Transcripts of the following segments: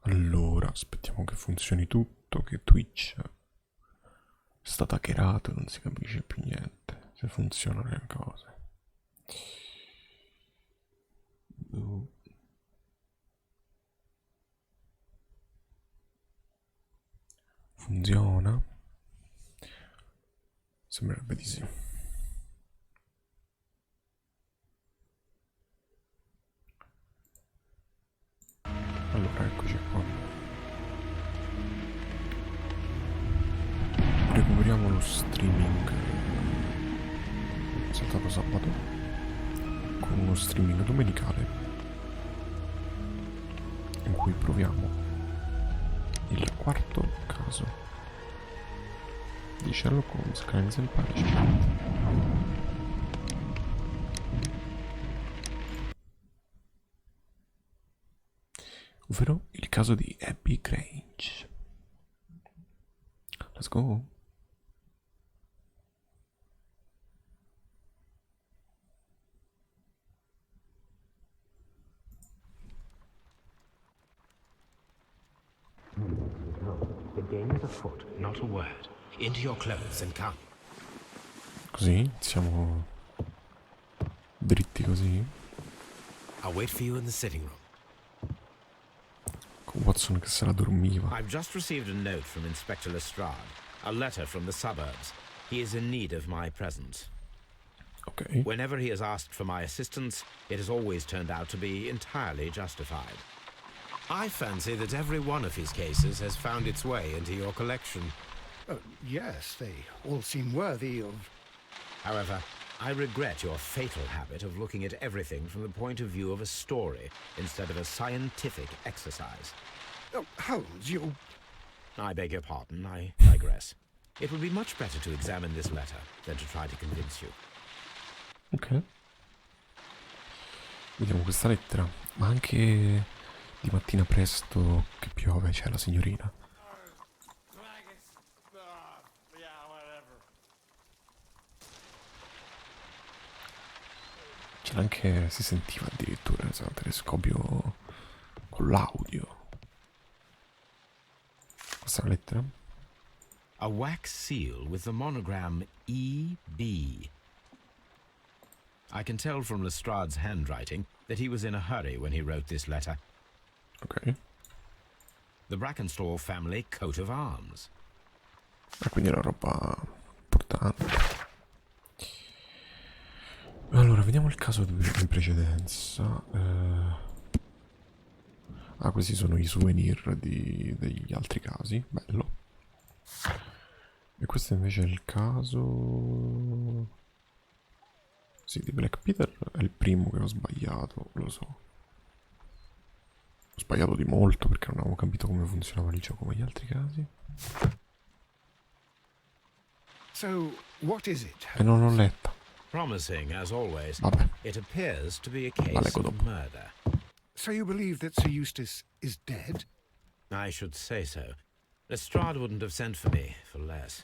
Allora, aspettiamo che funzioni tutto, che Twitch è stato hackerato e non si capisce più niente. Se funzionano le cose. Funziona? Sembrerebbe di sì. Allora, eccoci qua. Recuperiamo lo streaming. È saltato sabato. Con uno streaming domenicale. In cui proviamo il quarto caso di Sherlock Holmes, Crimes and Punishment. Ovvero il caso di Abbey Grange. Let's go. The game is afoot, not a word. Into your clothes and come. Così, siamo dritti così. I'll wait for you in the sitting room. Con Watson che se la dormiva. I've just received a note from Inspector Lestrade. A letter from the suburbs. He is in need of my presence. Ok. Whenever he has asked for my assistance, it has always turned out to be entirely justified. I fancy that every one of his cases has found its way into your collection. Yes, they all seem worthy of... However, I regret your fatal habit of looking at everything from the point of view of a story instead of a scientific exercise. Oh, Holmes, you... I beg your pardon, I digress. It would be much better to examine this letter than to try to convince you. Ok. Vediamo questa lettera. Ma anche di mattina presto che piove c'è la signorina. C'era anche, si sentiva addirittura il telescopio con l'audio. Questa è la lettera? A wax seal with the monogram E.B. I can tell from Lestrade's handwriting that he was in a hurry when he wrote this letter. Ok. The Brackenstall family coat of arms. Ah, quindi è una roba importante. Allora, vediamo il caso in precedenza. Ah, questi sono i souvenir degli altri casi. Bello. E questo invece è il caso... Sì, di Black Peter è il primo che ho sbagliato, lo so. Ho sbagliato di molto perché non avevo capito come funzionava il gioco con gli altri casi. So, what is it? E non l'ho letta. Promising, as always, Vabbè. it appears to be a La case leggo of dopo. murder. So you believe that Sir Eustace is dead? I should say so. Lestrade wouldn't have sent for me for less.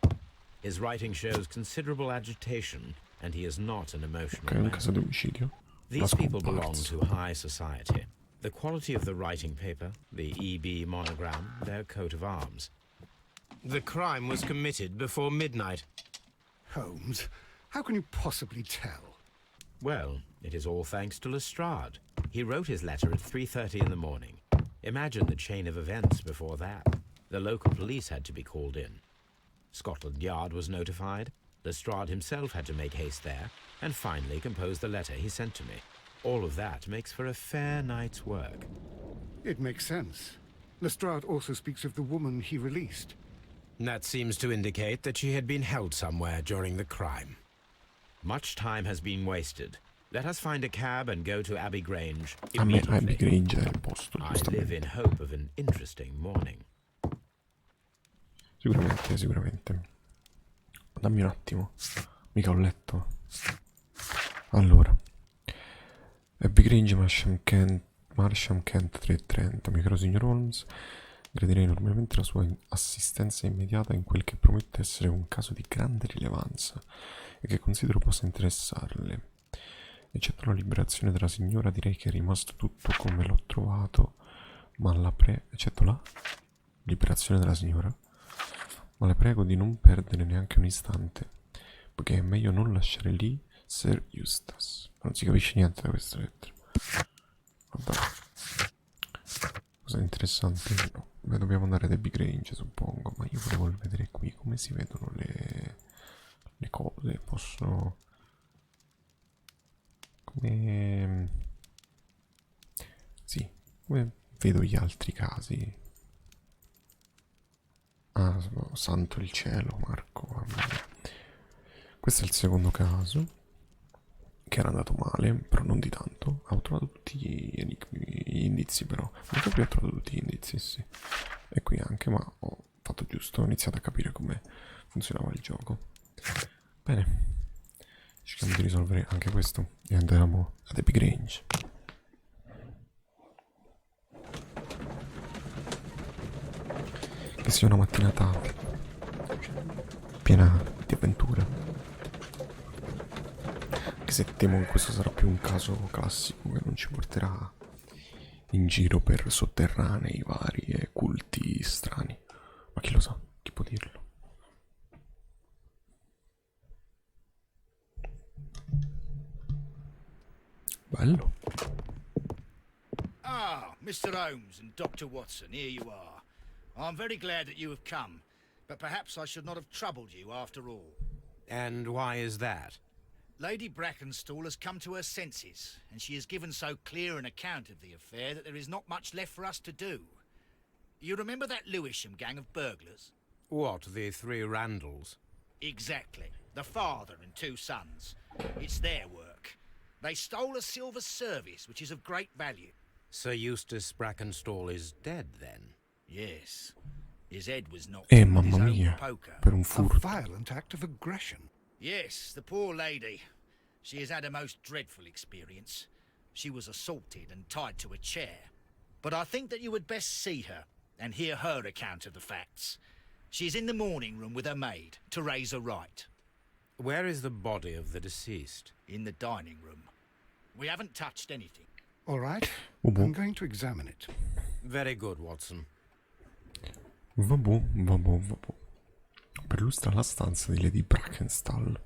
His writing shows considerable agitation, and he is not an emotional Ok, un man. caso di omicidio. La These people belong scomparsa. to high society. The quality of the writing paper, the EB monogram, their coat of arms. The crime was committed before midnight. Holmes, how can you possibly tell? Well, it is all thanks to Lestrade. He wrote his letter at 3:30 in the morning. Imagine the chain of events before that. The local police had to be called in. Scotland Yard was notified. Lestrade himself had to make haste there, and finally compose the letter he sent to me. All of that makes for a fair night's work. It makes sense. Lestrade also speaks of the woman he released. That seems to indicate that she had been held somewhere during the crime. Much time has been wasted. Let us find a cab and go to Abbey Grange A me immediately. Abbey Grange è il posto, I live giustamente. in hope of an interesting morning. Sicuramente, sicuramente. Dammi un attimo. Mica ho letto. Allora. Abbey Grange, Marsham Kent 330. Mio caro signor Holmes, gradirei enormemente la sua assistenza immediata in quel che promette essere un caso di grande rilevanza e che considero possa interessarle. Eccetto la liberazione della signora, direi che è rimasto tutto come l'ho trovato Ma la prego, eccetto la liberazione della signora, ma la prego di non perdere neanche un istante, poiché è meglio non lasciare lì Sir Eustace. Non si capisce niente da questa lettera. Vabbè. Cosa interessante? No. Beh, dobbiamo andare ad Abbey Grange, suppongo, ma io volevo vedere qui come si vedono le cose. Posso... come... sì, come vedo gli altri casi. Ah, santo il cielo, Marco, mamma mia. Questo è il secondo caso, che era andato male, però non di tanto. Ho trovato tutti gli indizi, però. Non proprio ho trovato tutti gli indizi, sì. E qui anche, ma ho fatto giusto, ho iniziato a capire come funzionava il gioco. Bene. Cerchiamo di risolvere anche questo e andiamo ad Abbey Grange. Che sia una mattinata piena di avventure. Anche se temo che questo sarà più un caso classico che non ci porterà in giro per sotterranei vari e culti strani. Ma chi lo sa, chi può dirlo? Bello. Ah, Mr. Holmes and Dr. Watson, here you are. I'm very glad that you have come, but perhaps I should not have troubled you after all. And why is that? Lady Brackenstall has come to her senses, and she has given so clear an account of the affair that there is not much left for us to do. You remember that Lewisham gang of burglars? What, the three Randalls? Exactly. The father and two sons. It's their work. They stole a silver service, which is of great value. Sir Eustace Brackenstall is dead, then? Yes. His head was knocked in with Mamma his own mia, poker. per un A furto. violent act of aggression. Yes, the poor lady. She has had a most dreadful experience. She was assaulted and tied to a chair. But I think that you would best see her and hear her account of the facts. She's in the morning room with her maid, Teresa Wright. Where is the body of the deceased? In the dining room. We haven't touched anything. All right, Vabbè. I'm going to examine it. Very good, Watson. Vabbè. Perlustra la stanza di Lady Brackenstall.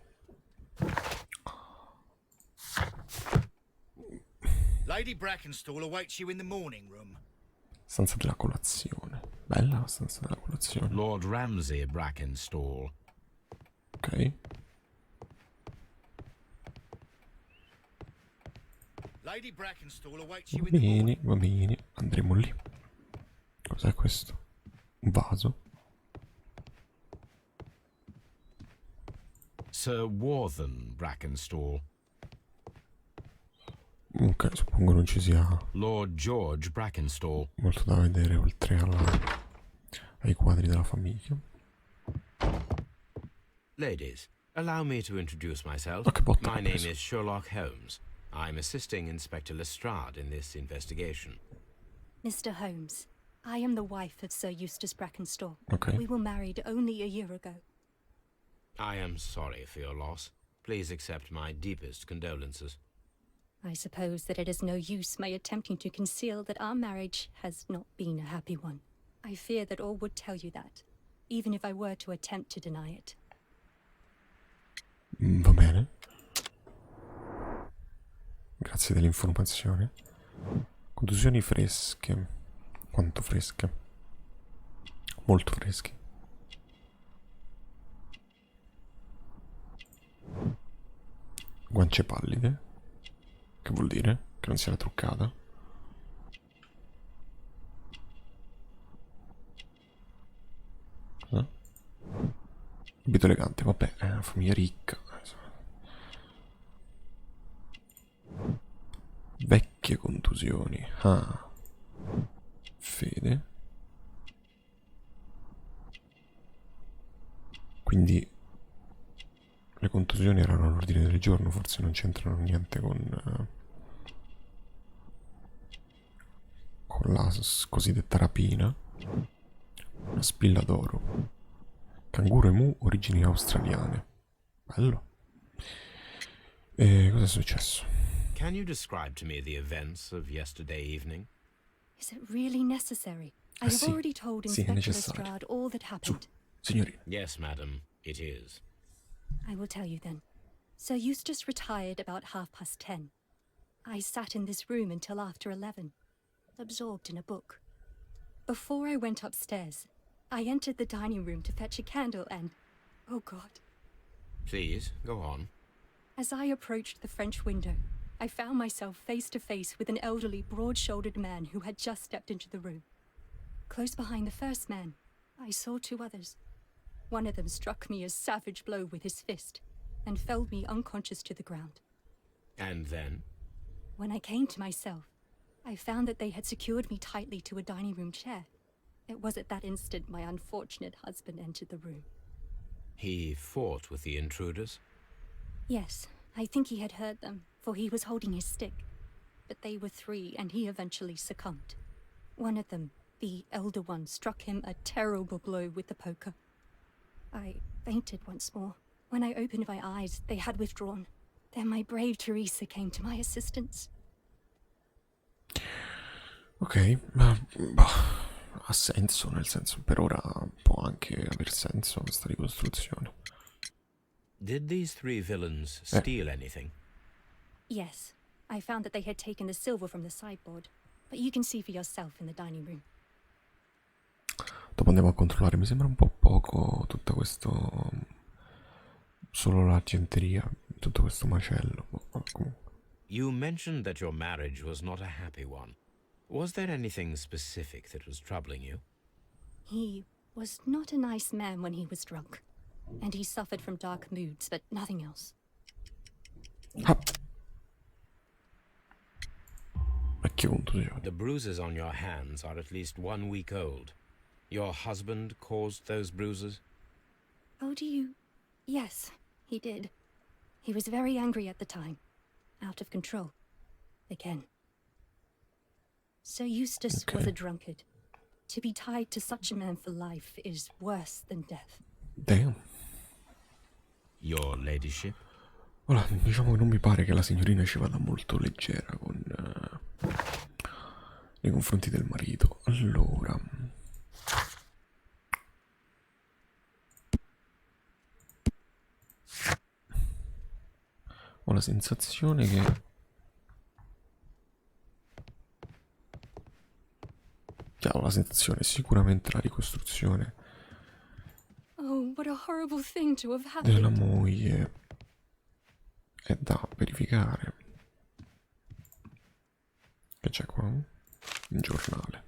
Lady Brackenstall awaits you in the morning room. Stanza della colazione. Bella la stanza della colazione. Lord Ramsay Brackenstall. Ok. Lady Brackenstall awaits you in the morning. Va bene. Andremo lì. Cos'è questo? Un vaso? Sir Warthen Brackenstall. Ok, suppongo non ci sia Lord George Brackenstall. molto da vedere oltre ai quadri della famiglia. Ladies, allow me to introduce myself. Ma che botta My l'ho name preso? is Sherlock Holmes. I'm assisting Inspector Lestrade in this investigation. Mr. Holmes, I am the wife of Sir Eustace Brackenstall. Ok. We were married only a year ago. I am sorry for your loss. Please accept my deepest condolences. I suppose that it is no use my attempting to conceal that our marriage has not been a happy one. I fear that all would tell you that, even if I were to attempt to deny it. Va bene. Grazie dell'informazione. Contusioni fresche. Quanto fresche? Molto fresche. Guance pallide. Che vuol dire? Che non si era truccata? Cosa? Abito elegante, vabbè, è una famiglia ricca. Vecchie contusioni. Ah. Fede. Quindi le contusioni erano all'ordine del giorno, forse non c'entrano niente con la cosiddetta rapina. Una spilla d'oro. Canguro e mu, origini australiane. Bello. E cosa è successo? Can you describe to me the events of yesterday evening? Is it really necessary? I have sì. already told Sì, è Inspector necessario. Lestrade all that happened. Signorina. Yes, madam, it is. I will tell you then. Sir Eustace retired about 10:30. I sat in this room until after 11, absorbed in a book. Before I went upstairs, I entered the dining room to fetch a candle and... oh God. Please, go on. As I approached the French window, I found myself face to face with an elderly, broad-shouldered man who had just stepped into the room. Close behind the first man, I saw two others. One of them struck me a savage blow with his fist and felled me unconscious to the ground. And then? When I came to myself, I found that they had secured me tightly to a dining room chair. It was at that instant my unfortunate husband entered the room. He fought with the intruders? Yes, I think he had hurt them, for he was holding his stick. But they were three, and he eventually succumbed. One of them, the elder one, struck him a terrible blow with the poker. I fainted once more. When I opened my eyes, they had withdrawn. Then my brave Teresa came to my assistance. Ok, ma bah, ha senso, nel senso, per ora può anche aver senso questa ricostruzione. Did these three villains steal anything? Yes, I found that they had taken the silver from the sideboard. But you can see for yourself in the dining room. Dopo andiamo a controllare, mi sembra un po' poco tutto questo... solo l'argenteria, tutto questo macello. Comunque. You mentioned that your marriage was not a happy one. Was there anything specific that was troubling you? He was not a nice man when he was drunk. And he suffered from dark moods, but nothing else. Ah. Vecchio contusione. The bruises on your hands are at least 1 week old. Your husband caused those bruises? Oh, do you... Yes, he did. He was very angry at the time. Out of control. Again. Sir Eustace was a drunkard. To be tied to such a man for life is worse than death. Damn. Your ladyship? Ora, diciamo che non mi pare che la signorina ci vada molto leggera con... nei confronti del marito. Allora... ho la sensazione che... ho la sensazione, sicuramente la ricostruzione Oh, what a horrible thing to have della happened. moglie è da verificare. Che c'è qua? Un giornale.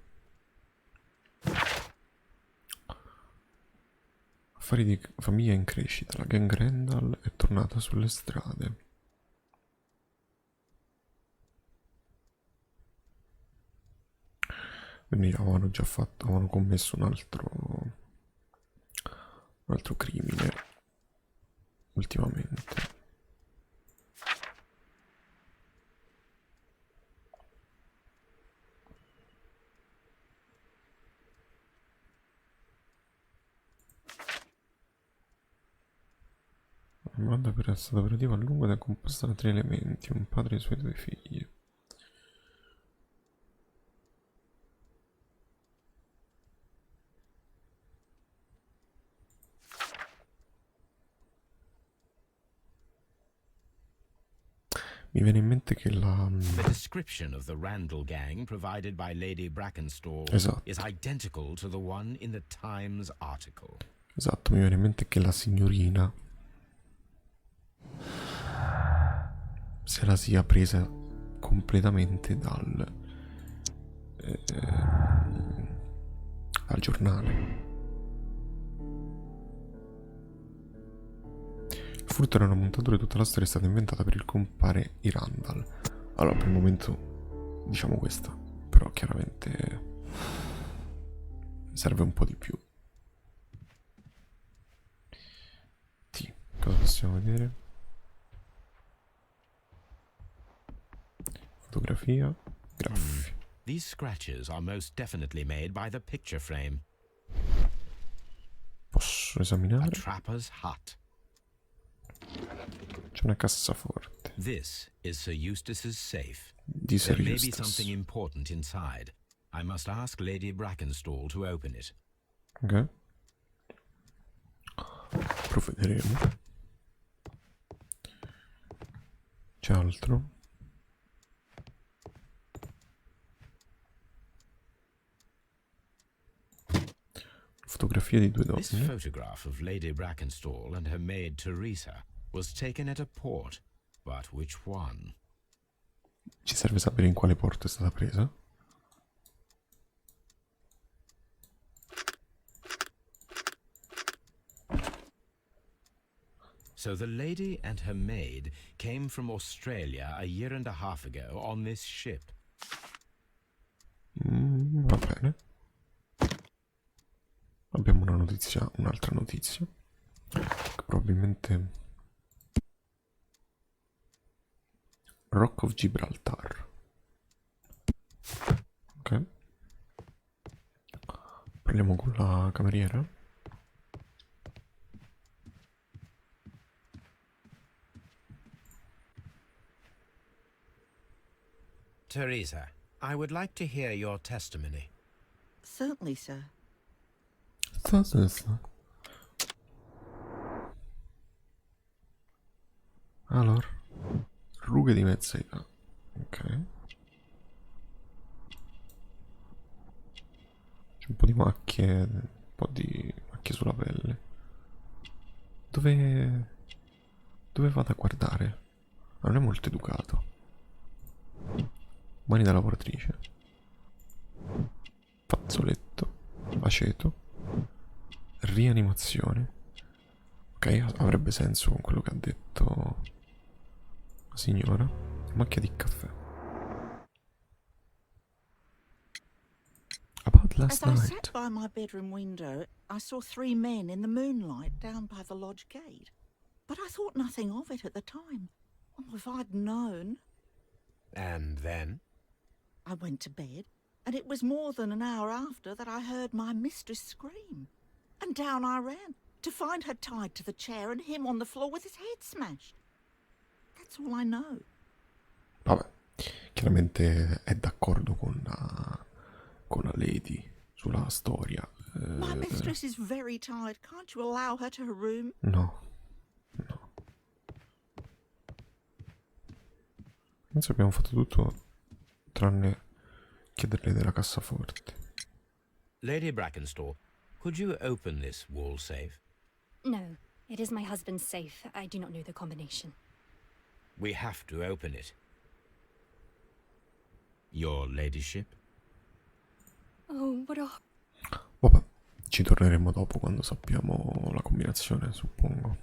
Affari di famiglia in crescita. La gang Randall è tornata sulle strade. Quindi avevano già fatto, avevano commesso un altro crimine ultimamente. La banda è stata operativa a lungo ed è composta da 3 elementi, un padre e i suoi 2 figli. Mi viene in mente che la... The description of the Randall gang provided by Lady Brackenstall Esatto. is identical to the one in the Times article. Esatto, mi viene in mente che la signorina se la sia presa completamente dal giornale. Il furto era una montatura e tutta la storia è stata inventata per il compare di Randall. Allora, per il momento diciamo questa, però chiaramente serve un po' di più. Sì, cosa possiamo vedere? Fotografia, graffi. These scratches are most definitely made by the picture frame. Posso A esaminare? trapper's hut. C'è una cassaforte This is Sir Eustace's safe. di Sir There may be Eustace. something important inside. I must ask Lady Brackenstall to open it. Ok. Provvederemo. C'è altro? Fotografia di due This donne. photograph of Lady Brackenstall and her maid Teresa was taken at a port, but which one? Ci serve sapere in quale porto è stata presa. So the lady and her maid came from Australia a year and a half ago on this ship. Va bene. Abbiamo una notizia, un'altra notizia. Che probabilmente... Rock of Gibraltar. Ok. Parliamo con la cameriera. Teresa, I would like to hear your testimony. Certainly, sir. Allora, rughe di mezza età. Ok. C'è un po' di macchie, un po' di macchie sulla pelle. Dove vado a guardare? Ah, non è molto educato. Mani da lavoratrice. Fazzoletto. Aceto. Rianimazione. Ok, avrebbe senso con quello che ha detto la signora. Macchia di caffè. About last As I night. sat by my bedroom window, I saw 3 men in the moonlight down by the lodge gate. But I thought nothing of it at the time. Oh, if I'd known. And then? I went to bed, and it was more than an hour after that I heard my mistress scream. And down I ran, to find her tied to the chair and him on the floor with his head smashed. That's all I know. Vabbè, chiaramente è d'accordo con la lady sulla storia. My mistress is very tired. Can't you allow her to her room? No. Penso abbiamo fatto tutto tranne chiederle della cassaforte. Lady Brackenstall, could you open this wall safe? No, it is my husband's safe. I do not know the combination. We have to open it. Your ladyship? Oh, what a... Vabbè, ci torneremo dopo quando sappiamo la combinazione, suppongo.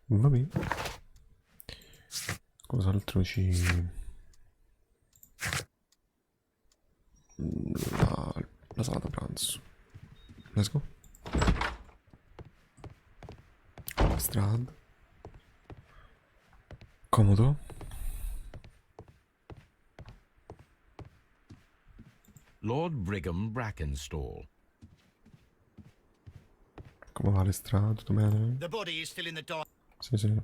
Va bene. Cos'altro ci... La sala da pranzo. Let's go. Strada. Comodo. Lord Brigham Brackenstall. Come va le strade? Tutto bene? The body is still in the dark. Sì, sì.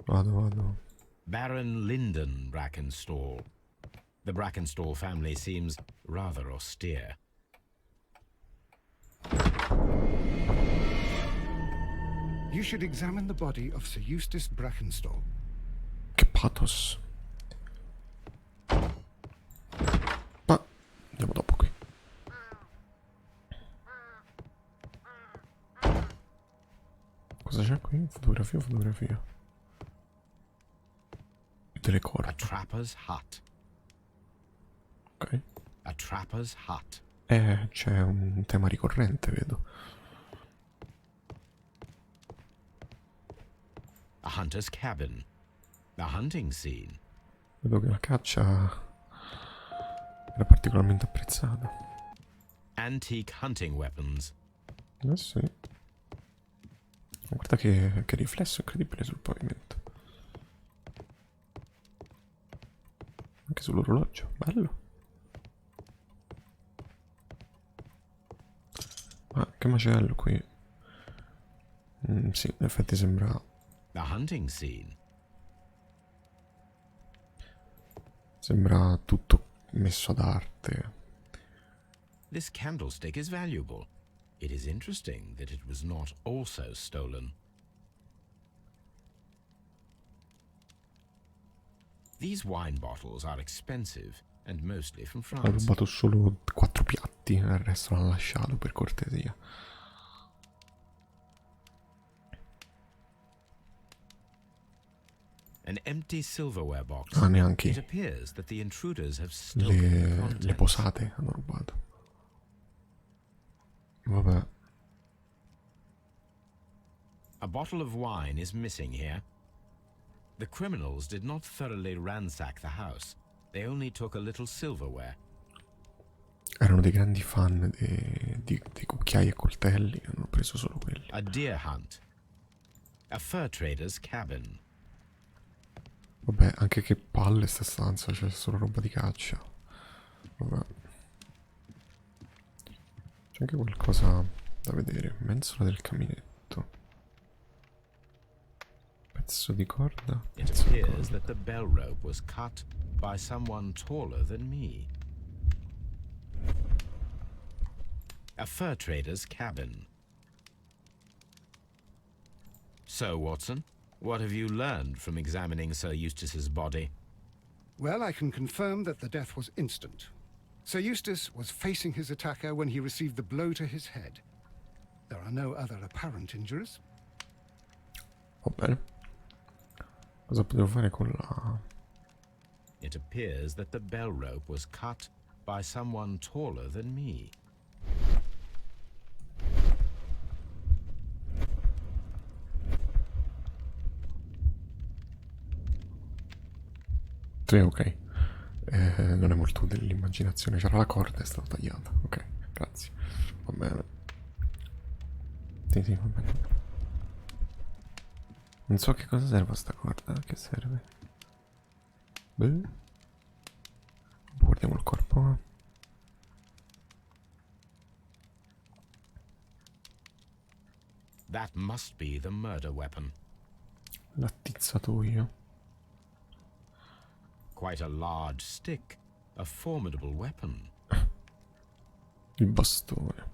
Vado. Baron Lyndon Brackenstall. The Brackenstall family seems rather austere. You should examine the body of Sir Eustace Brackenstall. Che pathos. Ma andiamo dopo qui. Cosa c'è qui? Fotografia. Delle A corde. trapper's hut. Ok. A trapper's hut. C'è un tema ricorrente, vedo. A hunter's cabin. A hunting scene. Vedo che la caccia era particolarmente apprezzata. Antique hunting weapons. Sì. Guarda che riflesso incredibile sul pavimento. Anche sull'orologio, bello. Ma che macello qui. Sì, in effetti sembra... A hunting scene. Sembra tutto messo ad arte. This candlestick is valuable. It is interesting that it was not also stolen. These wine bottles are expensive and mostly from Ha France. rubato solo 4 piatti, il resto l'ha lasciato per cortesia. An empty silverware box. Ah, neanche It appears that the intruders have stolen the le contents. posate hanno rubato. Vabbè. A bottle of wine is missing here. The criminals did not thoroughly ransack the house. They only took a little silverware. Erano dei grandi fan dei cucchiai e coltelli, hanno preso solo quelli. A deer hunt. A fur trader's cabin. Vabbè, anche che palle sta stanza, c'è solo roba di caccia. Vabbè. C'è anche qualcosa da vedere. Mensola del caminetto. Pezzo di corda. It Pezzo di appears corda. that the bell rope was cut by someone taller than me. A fur trader's cabin. So, Watson, what have you learned from examining Sir Eustace's body? Well, I can confirm that the death was instant. Sir Eustace was facing his attacker when he received the blow to his head. There are no other apparent injuries. Va bene. Cosa potevo fare con la... It appears that the bell rope was cut by someone taller than me. Sì, ok. Non è molto dell'immaginazione. C'era la corda, è stata tagliata. Ok, grazie. Va bene. Sì, sì, va bene. Non so che cosa serve a sta corda. Che serve? Beh. Guardiamo il corpo. That must be the murder weapon. L'attizzatoio. Quite a large stick. A formidable weapon. Il bastone.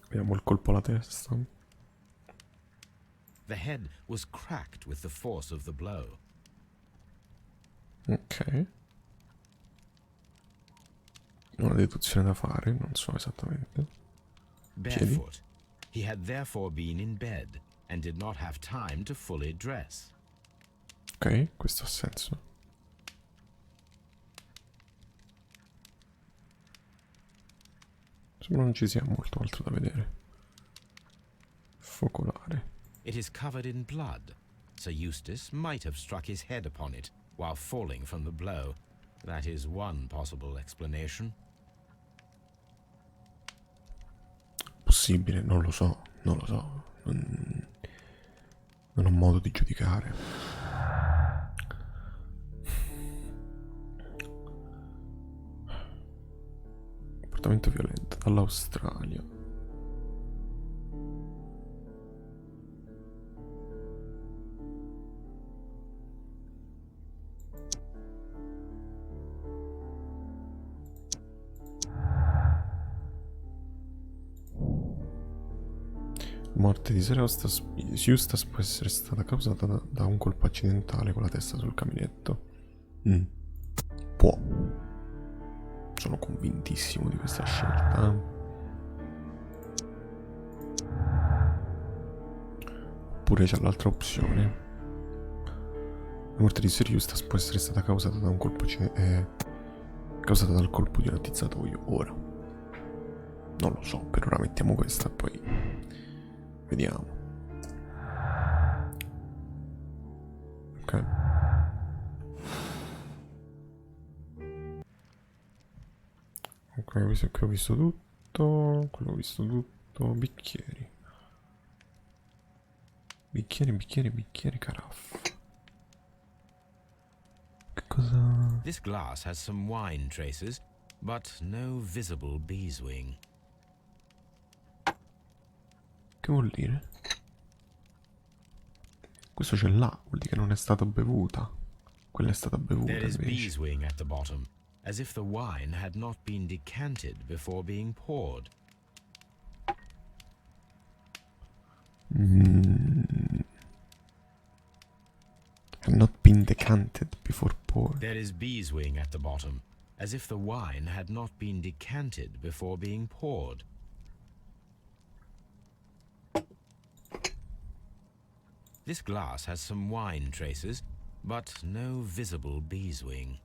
Vediamo il colpo alla testa. The head was cracked with the force of the blow. Ok. Una deduzione da fare, non so esattamente. Piedi. Barefoot, he had therefore been in bed and did not have time to fully dress. Ok, questo ha senso. Sembra non ci sia molto altro da vedere. Focolare. It is covered in blood. Sir Eustace might have struck his head upon it while falling from the blow. That is one possible explanation. Possibile, non lo so, non lo so. Non ho modo di giudicare. Comportamento violento dall'Australia. La morte di Sir Eustace può essere stata causata da un colpo accidentale con la testa sul caminetto. Può. Sono convintissimo di questa scelta. Oppure c'è l'altra opzione. La morte di Sir Eustace può essere stata causata da un colpo causata dal colpo di un attizzatoio. Ora non lo so, per ora mettiamo questa, poi vediamo. Ok. Ok, questo qui ho visto tutto. Quello ho visto tutto. Bicchieri. Bicchieri, caraffe. Che cosa... This glass has some wine traces, but no visible beeswing. Che vuol dire? Questo ce l'ha, vuol dire che non è stata bevuta. Quella è stata bevuta There is invece. beeswing at the bottom, as if the wine had not been decanted before being poured. Had not been decanted before poured. There is beeswing at the bottom, as if the wine had not been decanted before being poured. This glass has some wine traces, but no visible beeswing.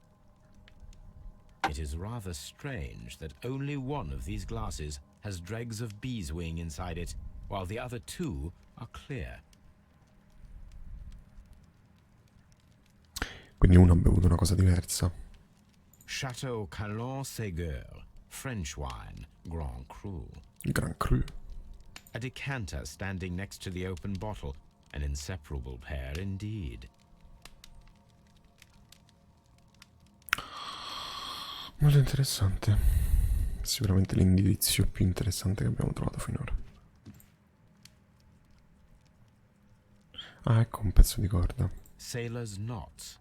It is rather strange that only one of these glasses has dregs of beeswing inside it, while the other two are clear. Quindi uno ha bevuto una cosa diversa. Chateau Calon-Ségur, French wine, Grand Cru. Grand Cru. A decanter standing next to the open bottle, an inseparable pair indeed. Molto interessante. Sicuramente l'indizio più interessante che abbiamo trovato finora. Ah, ecco un pezzo di corda. Sailor's knots.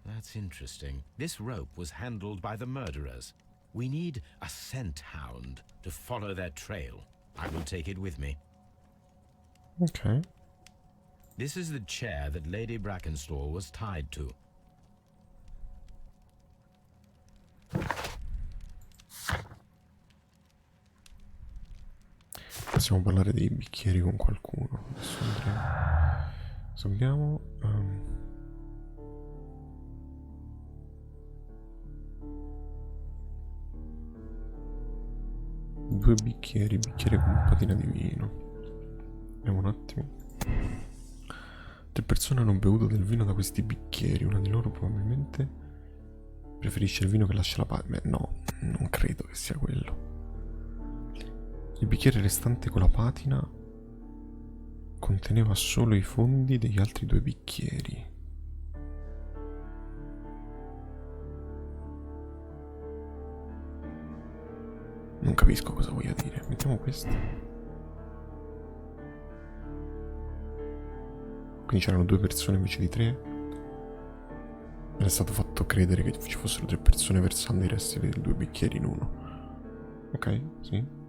That's interesting. This rope was handled by the murderers. We need a scent hound to follow their trail. I will take it with me. Ok. This is the chair that Lady Brackenstall was tied to. Possiamo parlare dei bicchieri con qualcuno. Adesso andremo. Adesso abbiamo... due bicchieri con un patina di vino. Vediamo un attimo. 3 persone hanno bevuto del vino da questi bicchieri. Una di loro probabilmente preferisce il vino che lascia la patina. Beh, no, non credo che sia quello. Il bicchiere restante con la patina conteneva solo i fondi degli altri 2 bicchieri. Non capisco cosa voglia dire. Mettiamo questo. Quindi c'erano 2 persone invece di 3. Era stato fatto credere che ci fossero 3 persone versando i resti dei 2 bicchieri in uno. Ok, sì.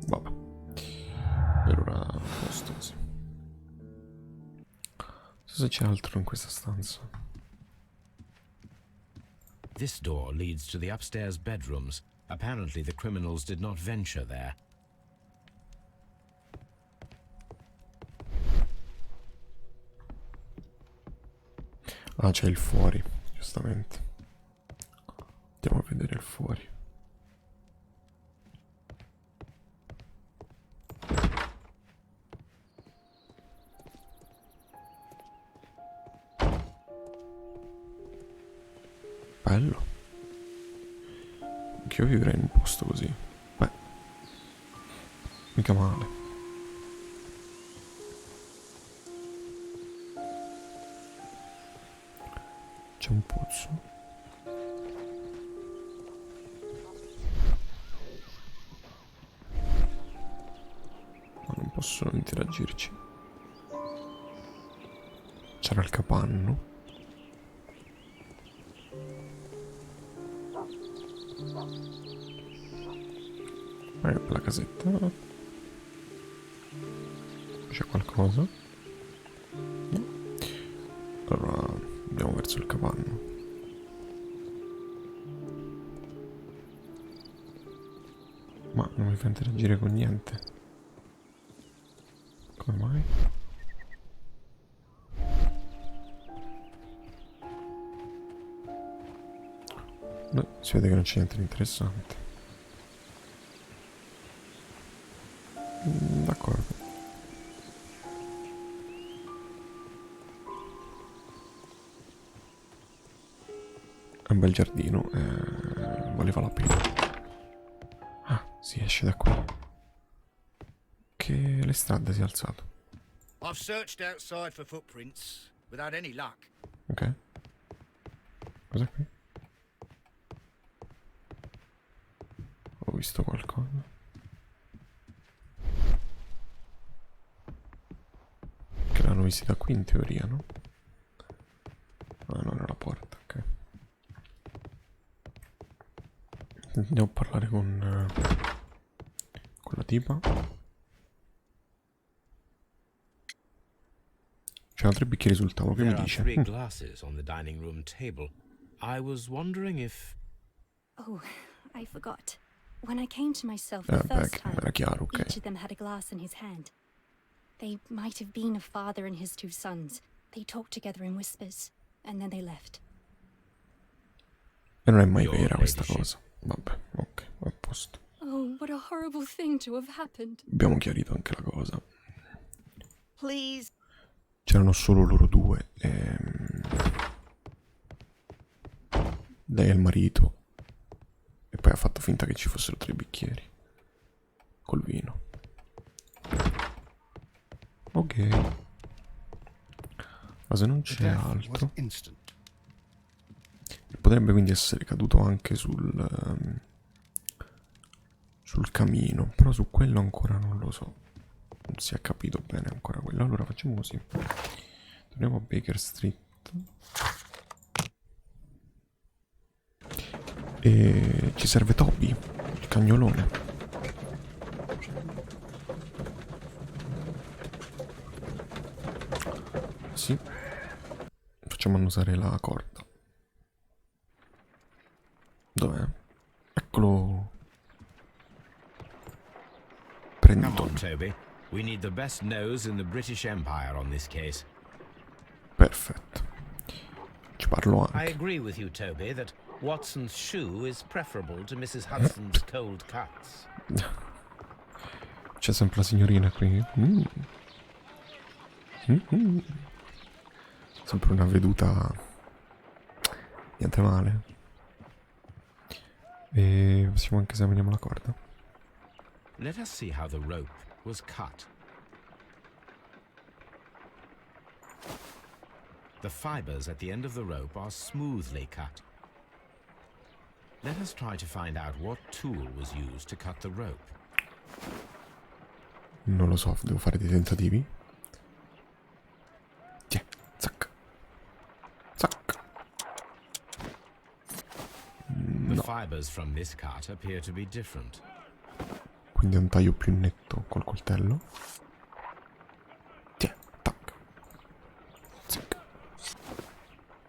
Vabbè. Per ora a posto così. Non so se c'è altro in questa stanza. This door leads to the upstairs bedrooms. Apparently the criminals did not venture there. Ah, c'è il fuori, giustamente. Andiamo a vedere il fuori. Bello. Anche io vivrei in un posto così. Beh, mica male. C'è un pozzo. Ma non posso interagirci. C'era il capanno. La casetta. C'è qualcosa? No. Allora andiamo verso il capanno. Ma non mi fa interagire con niente. Come mai? No, si vede che non c'è niente di interessante. D'accordo. È un bel giardino, valeva la pena. Ah, si esce da qui. Che le strade si è alzato. I've searched outside for footprints without any luck. Ok. Cos'è qui? visto qualcosa. Che l'hanno visti da qui in teoria, no? Ah, non è la porta, ok. Andiamo a parlare con la tipa. C'erano 3 bicchieri sul tavolo, che mi There are dice? 3 glasses on the dining room table. I was wondering if... Oh, I forgot. When I came to myself the Beh, first che time, era chiaro, ok. each of them had a glass in his hand. They might have been a father and his 2 sons. They talked together in whispers, and then they left. E non è mai Your vera questa ladyship. cosa. Vabbè, ok, a posto. Oh, what a horrible thing to have happened. Abbiamo chiarito anche la cosa. Please. C'erano solo loro 2. Lei e il marito. E poi ha fatto finta che ci fossero 3 bicchieri. Col vino. Ok. Ma se non The c'è death altro. was instant. Potrebbe quindi essere caduto anche sul camino. Però su quello ancora non lo so. Non si è capito bene ancora quello. Allora facciamo così. Torniamo a Baker Street. E ci serve Toby, il cagnolone. Sì. Facciamo annusare la corda. Dov'è? Eccolo. Come Prendilo. on, Toby. We need the best nose in the British Empire on this case. Perfetto. Ci parlo I anche. agree with you, Toby, that Watson's shoe is preferable to Mrs. Hudson's cold cuts. C'è sempre la signorina qui. Sempre una veduta. Niente male. E possiamo anche esaminiamo la corda. Let us see how the rope was cut. The fibers at the end of the rope are smoothly cut. Let us try to find out what tool was used to cut the rope. Non lo so, devo fare dei tentativi. Tiè, zac. Zac. The fibers from this cut appear to be different. Quindi è un taglio più netto col coltello. Tiè, tac. Zac.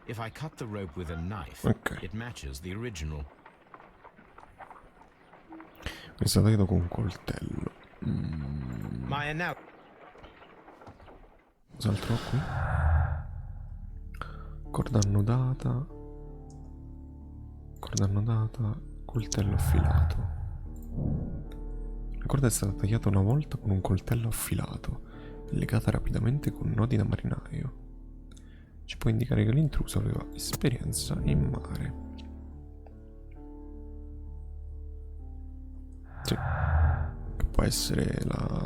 If I cut the rope with a knife, Ok. it matches the original. Mi è stato tagliato con un coltello. My analysis. Cos'altro ho qui? Corda annodata. Corda annodata. Coltello affilato. La corda è stata tagliata una volta con un coltello affilato, legata rapidamente con nodi da marinaio. Ci può indicare che l'intruso aveva esperienza in mare. Sì. Che può essere la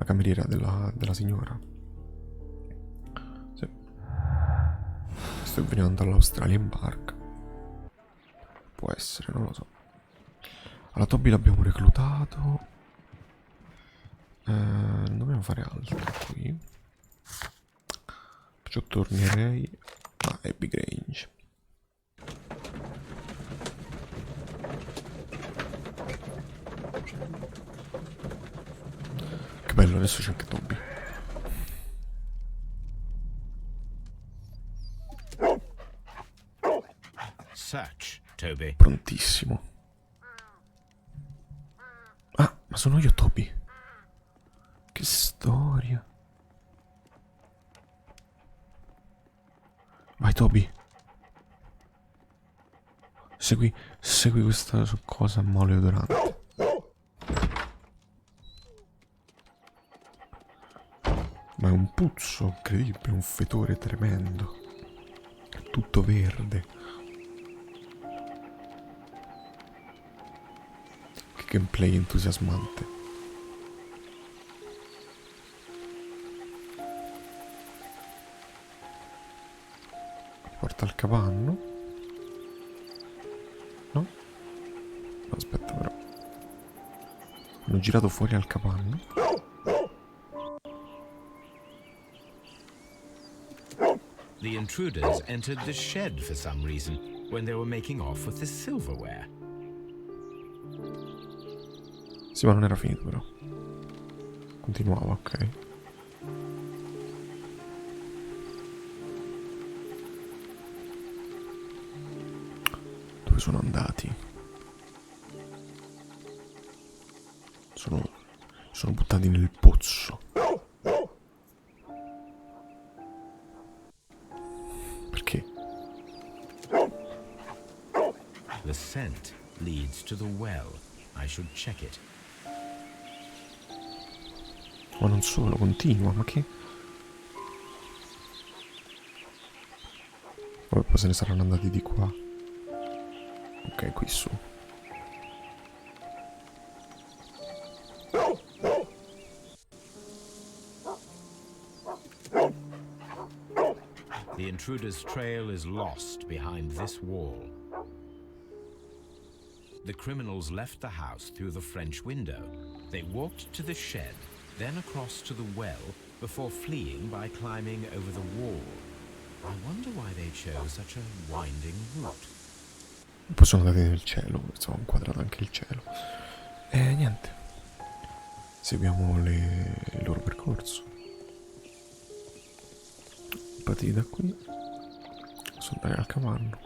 cameriera della signora. Sì. Sto venendo dall'Australia in barca. Può essere, non lo so. Alla Toby l'abbiamo reclutato. Non dobbiamo fare altro qui. Perciò tornerei a Abbey Grange. Che bello, adesso c'è anche Toby. Search, Toby. Prontissimo. Ah, ma sono io Toby. Che storia. Vai Toby. Segui questa cosa maleodorante. Ma è un puzzo incredibile, un fetore tremendo. È tutto verde. Che gameplay entusiasmante. Porta al capanno. No? Aspetta però. Hanno girato fuori al capanno. The intruders entered the shed for some reason when they were making off with the silverware. Sì, ma non era finito però. Continuava, ok. Dove sono andati? Sono buttati nel pozzo. Perché? The scent leads to the well. I should check it. Ma non solo, continua, ma che... Vabbè, poi se ne saranno andati di qua. Ok, qui su. The intruder's trail is lost behind this wall. The criminals left the house through the French window. They walked to the shed, then across to the well, before fleeing by climbing over the wall. I wonder why they chose such a winding route. Poi sono andati nel cielo, insomma, ho inquadrato anche il cielo. E niente. Seguiamo il loro percorso. Partiti da qui. Sono andati al capanno.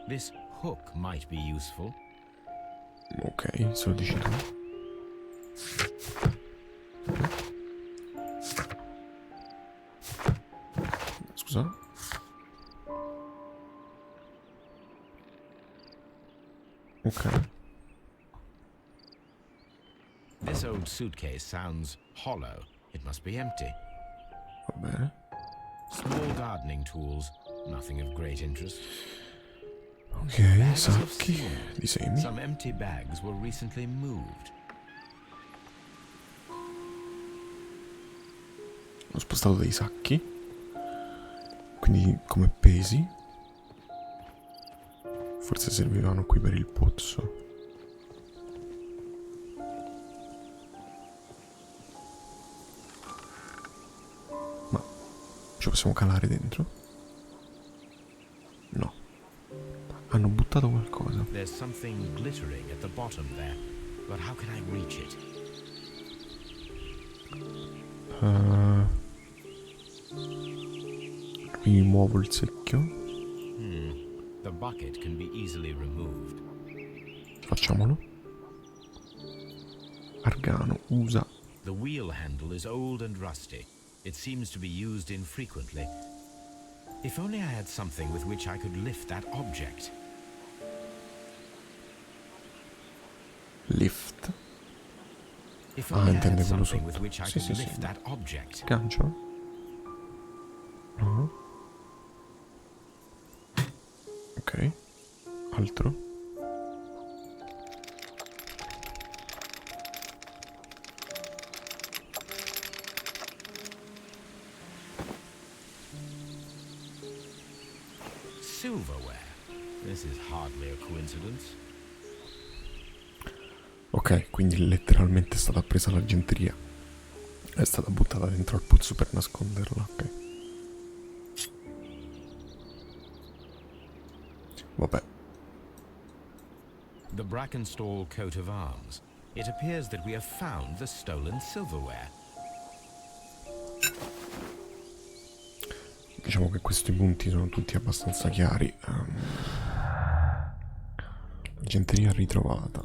This hook might be useful. Ok, se lo dici tu. Scusa. Ok. This old suitcase sounds hollow. It must be empty. Va bene. Small gardening tools, nothing of great interest. Ok, Bags of sacchi seaweed. di semi. Some empty bags were recently moved. Ho spostato dei sacchi. Quindi come pesi. Forse servivano qui per il pozzo. Ma ci possiamo calare dentro? No. Hanno buttato qualcosa. There's something glittering at the bottom there, but how can I reach it? Qui muovo il secchio. The bucket can be easily removed. Facciamolo. Argano, usa. The wheel handle is old and rusty. It seems to be used infrequently. If only I had something with which I could lift that object. Lift. If Ah, only I intende had quello something sotto. with which I Sì, could sì, lift sì. that object. Gancio. No. Ok. Altro. Silverware. This is hardly a coincidence. Ok, quindi letteralmente è stata presa l'argenteria. È stata buttata dentro al pozzo per nasconderla, ok. Vabbè. The Brackenstall coat of arms. It appears that we have found the stolen silverware. Diciamo che questi punti sono tutti abbastanza chiari. Argenteria ritrovata.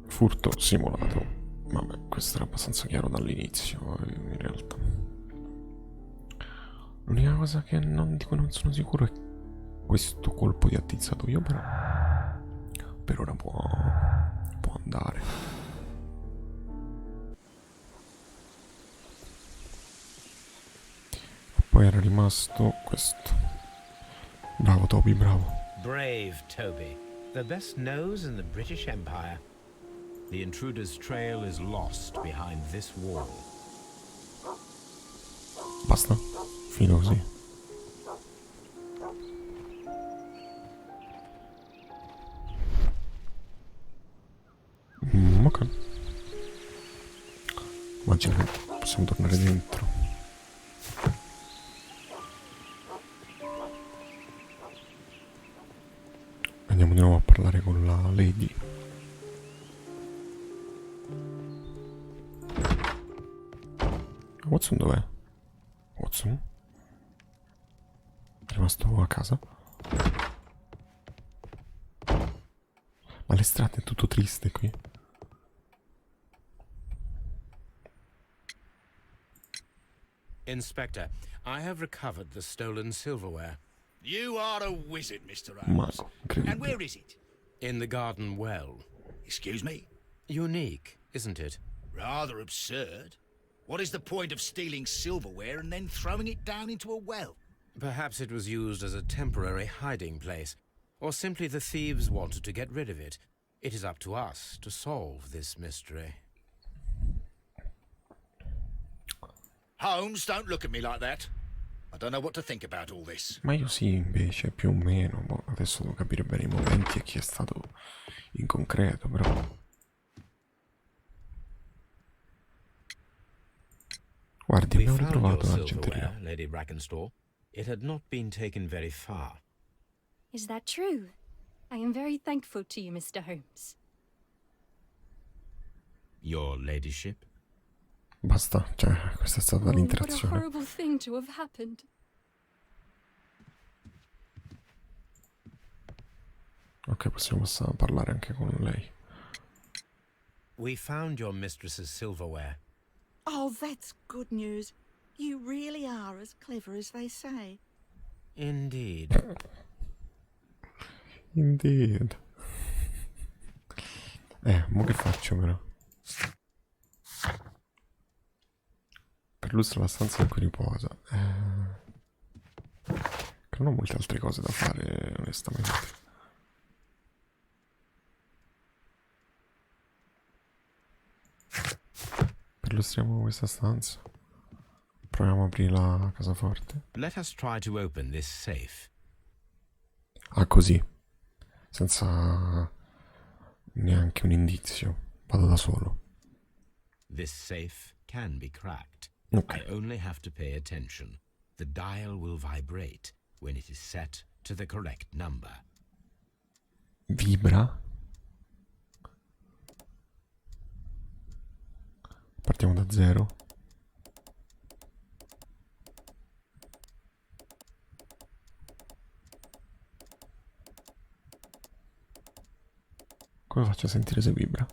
Furto simulato. Vabbè, questo era abbastanza chiaro dall'inizio, in realtà. L'unica cosa di cui non sono sicuro è questo colpo di attizzatoio, però per ora può andare. Poi era rimasto questo. Bravo Toby, bravo. Brave Toby, the best nose in the British Empire. The intruder's trail is lost behind this wall. Basta? Finito così. Ok. Immagino che possiamo tornare dentro. Andiamo di nuovo a parlare con la lady. Watson dov'è? Watson? È rimasto a casa? Ma le strade è tutto triste qui. Inspector, I have recovered the stolen silverware. You are a wizard, Mr. Holmes. Mago, And incredibile. where is it? In the garden well. Excuse me? Unique, isn't it? Rather absurd. What is the point of stealing silverware and then throwing it down into a well? Perhaps it was used as a temporary hiding place, or simply the thieves wanted to get rid of it. It is up to us to solve this mystery. Holmes, don't look at me like that. I don't know what to think about all this. Ma io sì, invece, più o meno. Boh, adesso devo capire bene i momenti e chi è stato in concreto, però. Guardi, We abbiamo found ritrovato your l'argenteria. silverware, Lady Brackenstall. It had not been taken very far. Is that true? I am very thankful to you, Mr. Holmes. Your ladyship? Basta, cioè, questa è stata Oh, what a l'interazione. horrible thing to have happened. Ok, possiamo passare a parlare anche con lei. We found your mistress's silverware. Oh, that's good news. You really are as clever as they say. Indeed. Indeed. Mo che faccio però? Perlustra la stanza in cui riposa. Che non ho molte altre cose da fare, onestamente. Perlustriamo questa stanza. Proviamo a aprire la casaforte. Let us try to open this safe. Ah, così. Senza neanche un indizio. Vado da solo. This safe can be cracked. Ok. I only have to pay attention. The dial will vibrate when it is set to the correct number. Vibra. Partiamo da 0. Come faccio a sentire se vibra?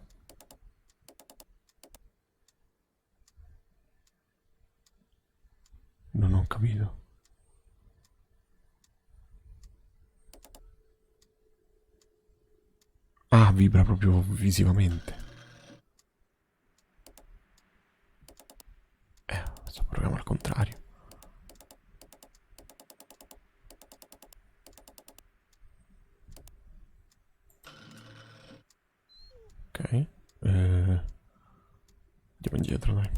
Non ho capito. Ah, vibra proprio visivamente. Adesso proviamo al contrario. Ok. Andiamo indietro, dai.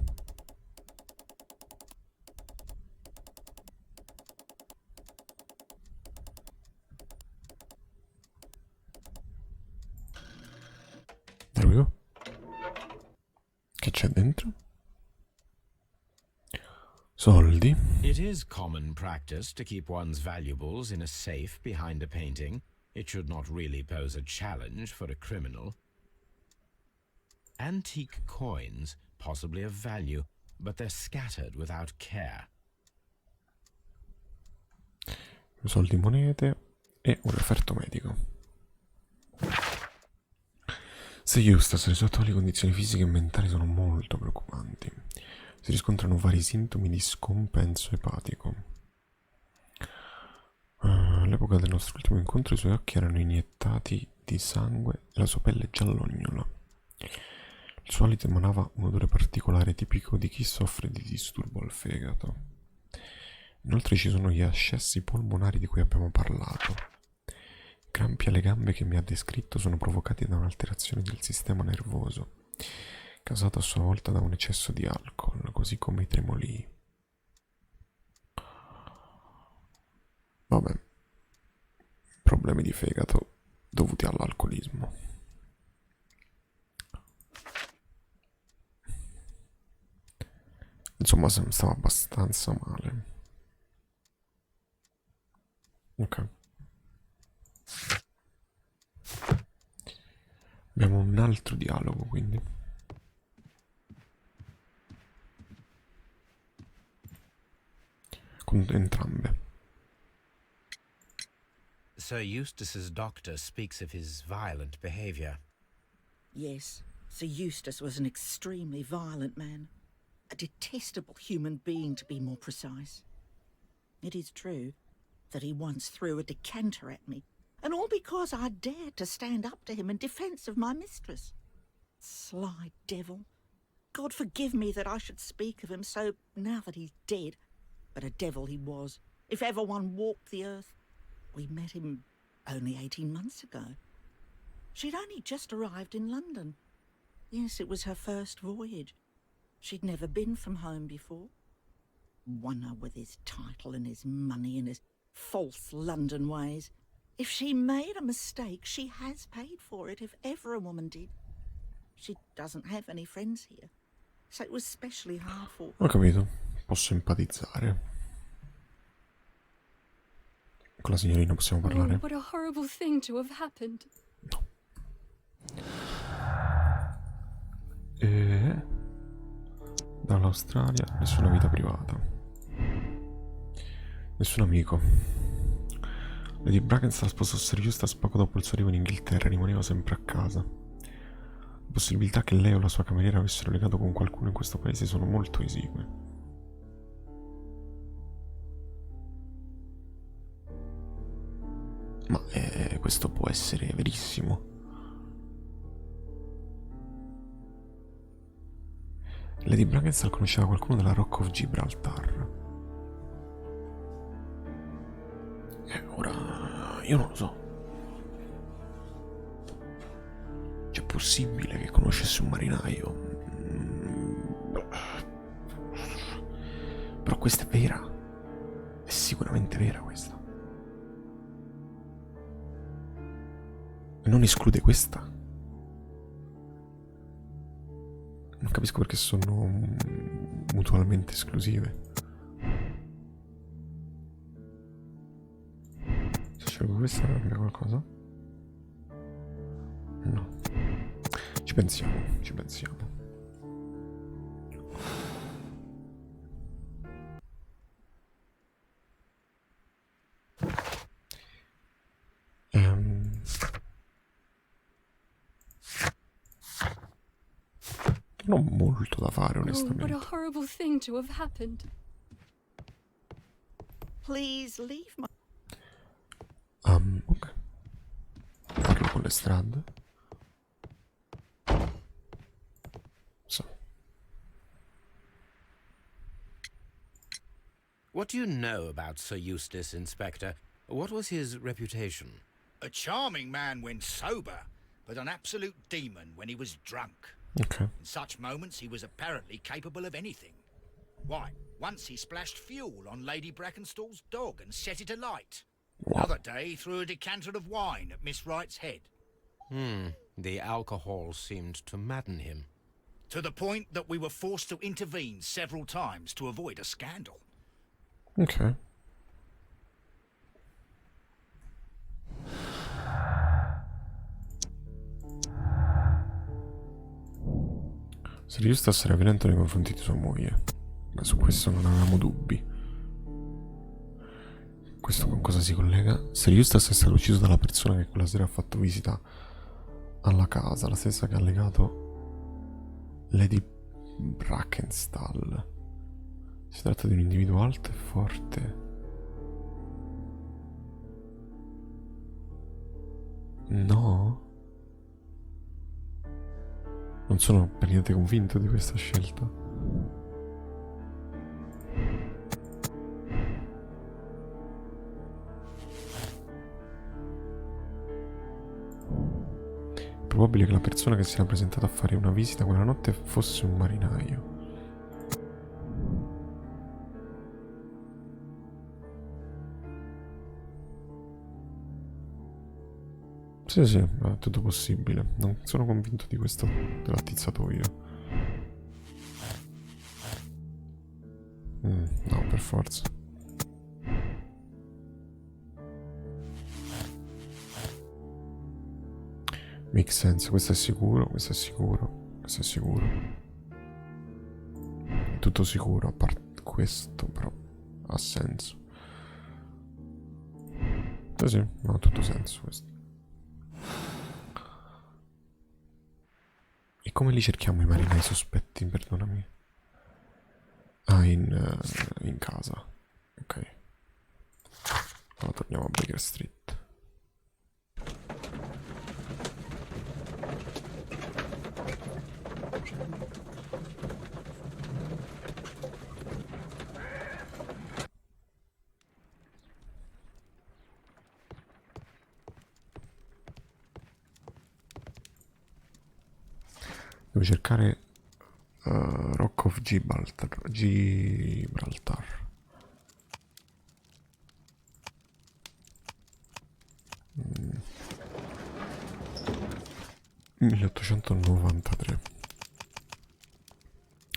There we go. Che c'è dentro? Soldi. It is common practice to keep one's valuables in a safe behind a painting. It should not really pose a challenge for a criminal. Antique coins, possibly of value, but they're scattered without care. Soldi, monete e un referto medico. Se Eustace, le sue attuali condizioni fisiche e mentali sono molto preoccupanti. Si riscontrano vari sintomi di scompenso epatico. All'epoca del nostro ultimo incontro i suoi occhi erano iniettati di sangue e la sua pelle giallognola. Il suo alito emanava un odore particolare tipico di chi soffre di disturbo al fegato. Inoltre ci sono gli ascessi polmonari di cui abbiamo parlato. I crampi alle gambe che mi ha descritto sono provocati da un'alterazione del sistema nervoso, causato a sua volta da un eccesso di alcol, così come i tremolii. Vabbè, problemi di fegato dovuti all'alcolismo. Insomma, stava abbastanza male. Ok. Abbiamo un altro dialogo, quindi. Con entrambe. Sir Eustace's doctor speaks of his violent behavior. Yes, Sir Eustace was an extremely violent man. A detestable human being, to be more precise. It is true that he once threw a decanter at me, and all because I dared to stand up to him in defence of my mistress. Sly devil. God forgive me that I should speak of him so now that he's dead. But a devil he was, if ever one walked the earth. We met him only 18 months ago. She'd only just arrived in London. Yes, it was her first voyage. She'd never been from home before. Wonder with his title and his money and his false London ways. If she made a mistake, she has paid for it, if ever a woman did. She doesn't have any friends here, so it was especially hard for her. Ho capito, posso empatizzare. Con la signorina possiamo parlare? Oh, what a horrible thing to have happened. E dall'Australia nessuna vita privata, nessun amico. Lady Brackenstal sposò Sir Eustace poco dopo il suo arrivo in Inghilterra e rimaneva sempre a casa. Le possibilità che lei o la sua cameriera avessero legato con qualcuno in questo paese sono molto esigue. Ma questo può essere verissimo. Lady Brackenstal conosceva qualcuno della Rock of Gibraltar. Ora io non lo so. C'è possibile che conoscesse un marinaio? Però questa è vera. È sicuramente vera questa. Non esclude questa. Non capisco perché sono mutualmente esclusive. Se scelgo questa cambia qualcosa? No. Ci pensiamo, ci pensiamo. Non ho molto da fare, Oh, what onestamente. a horrible thing to have happened. Please leave my... Ok. Parlo con le strade. So. What do you know about Sir Eustace, Inspector? What was his reputation? A charming man when sober, but an absolute demon when he was drunk. Ok. In such moments, he was apparently capable of anything. Why, once he splashed fuel on Lady Brackenstal's dog and set it alight. Wow. Another day, he threw a decanter of wine at Miss Wright's head. The alcohol seemed to madden him. To the point that we were forced to intervene several times to avoid a scandal. Ok. Sir Eustace era violento nei confronti di sua moglie, ma su questo non avevamo dubbi. Questo con cosa si collega? Sir Eustace è stato ucciso dalla persona che quella sera ha fatto visita alla casa, la stessa che ha legato Lady Brackenstal. Si tratta di un individuo alto e forte. No? Non sono per niente convinto di questa scelta. È probabile che la persona che si era presentata a fare una visita quella notte fosse un marinaio. Sì, sì, è tutto possibile. Non sono convinto di questo dell'attizzatoio. No, per forza. Make sense, questo è sicuro, questo è sicuro, questo è sicuro. È tutto sicuro, a parte questo, però ha senso. Sì, sì, ma ha tutto senso questo. E come li cerchiamo i marinai sospetti, perdonami? Ah, in casa. Ok. Allora torniamo a Baker Street. Devo cercare Rock of Gibraltar. Gibraltar. 1893.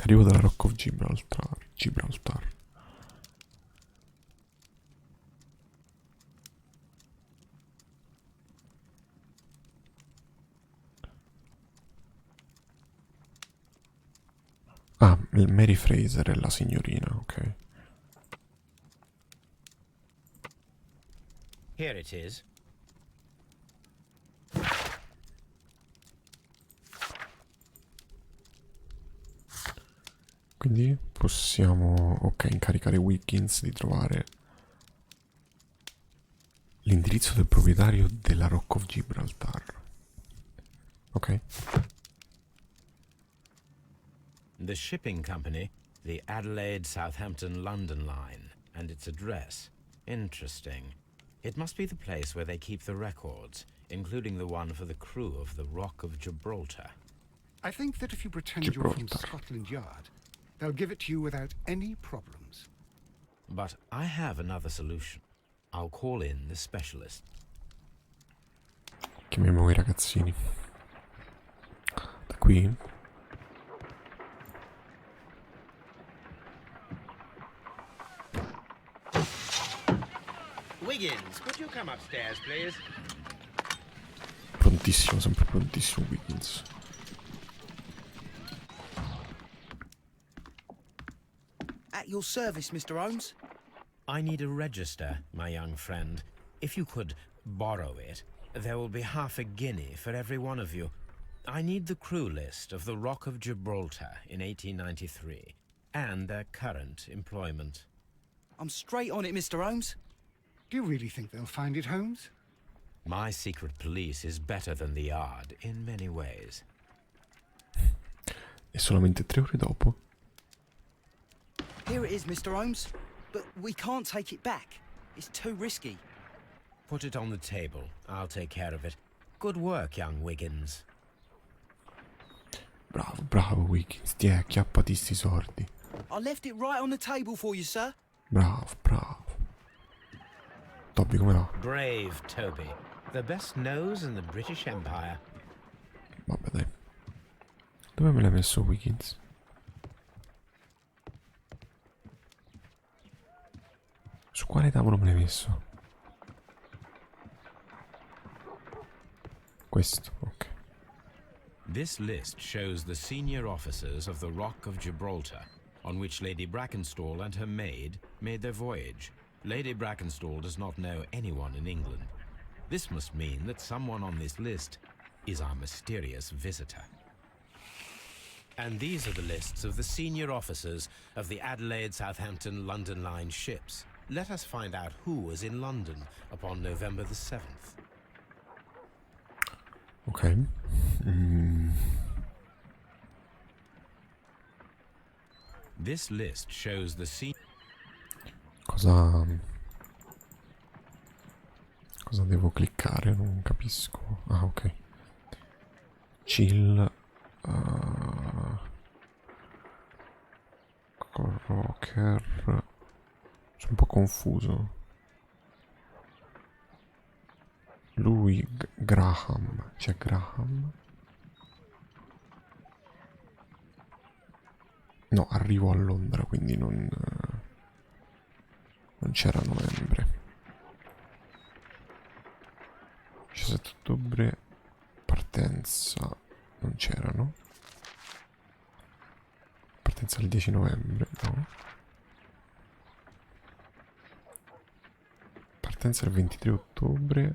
Arrivo dalla Rock of Gibraltar. Gibraltar. Ah, Mary Fraser è la signorina, ok. Here it is. Quindi possiamo, ok, incaricare Wiggins di trovare l'indirizzo del proprietario della Rock of Gibraltar. Ok. The shipping company, the Adelaide, Southampton, London line, and its address. Interesting. It must be the place where they keep the records, including the one for the crew of the Rock of Gibraltar. I think that if you pretend you're from Gibraltar. Scotland Yard, they'll give it to you without any problems. But I have another solution. I'll call in the specialist. Chiamiamo i ragazzini. Da qui? Wiggins, could you come upstairs, please? Prontissimo, sempre prontissimo Wiggins. At your service, Mr. Holmes. I need a register, my young friend. If you could borrow it, there will be half a guinea for every one of you. I need the crew list of the Rock of Gibraltar in 1893 and their current employment. I'm straight on it, Mr. Holmes. Do you really think they'll find it, Holmes? My secret police is better than the Yard in many ways. E solamente 3 ore dopo. Here it is, Mr. Holmes. But we can't take it back. It's too risky. Put it on the table. I'll take care of it. Good work, young Wiggins. Bravo, bravo Wiggins. Tiè, acchiappati sti sordi. I left it right on the table for you, sir. Bravo, bravo. Toby, come va? Brave Toby. The best nose in the British Empire. Vabbè, dai. Dove me l'hai messo Wiggins? Su quale tavolo me l'hai messo? Questo, ok. This list shows the senior officers of the Rock of Gibraltar, on which Lady Brackenstall and her maid made their voyage. Lady Brackenstall does not know anyone in England. This must mean that someone on this list is our mysterious visitor. And these are the lists of the senior officers of the Adelaide, Southampton, London Line ships. Let us find out who was in London upon November the 7th. Ok. This list shows the Cosa devo cliccare? Non capisco. Ah, ok. Chill. Rocker. Sono un po' confuso. Lui, Graham. C'è Graham. No, arrivo a Londra, quindi non c'era novembre. 17 ottobre, partenza, non c'erano. Partenza il 10 novembre, no. Partenza il 23 ottobre,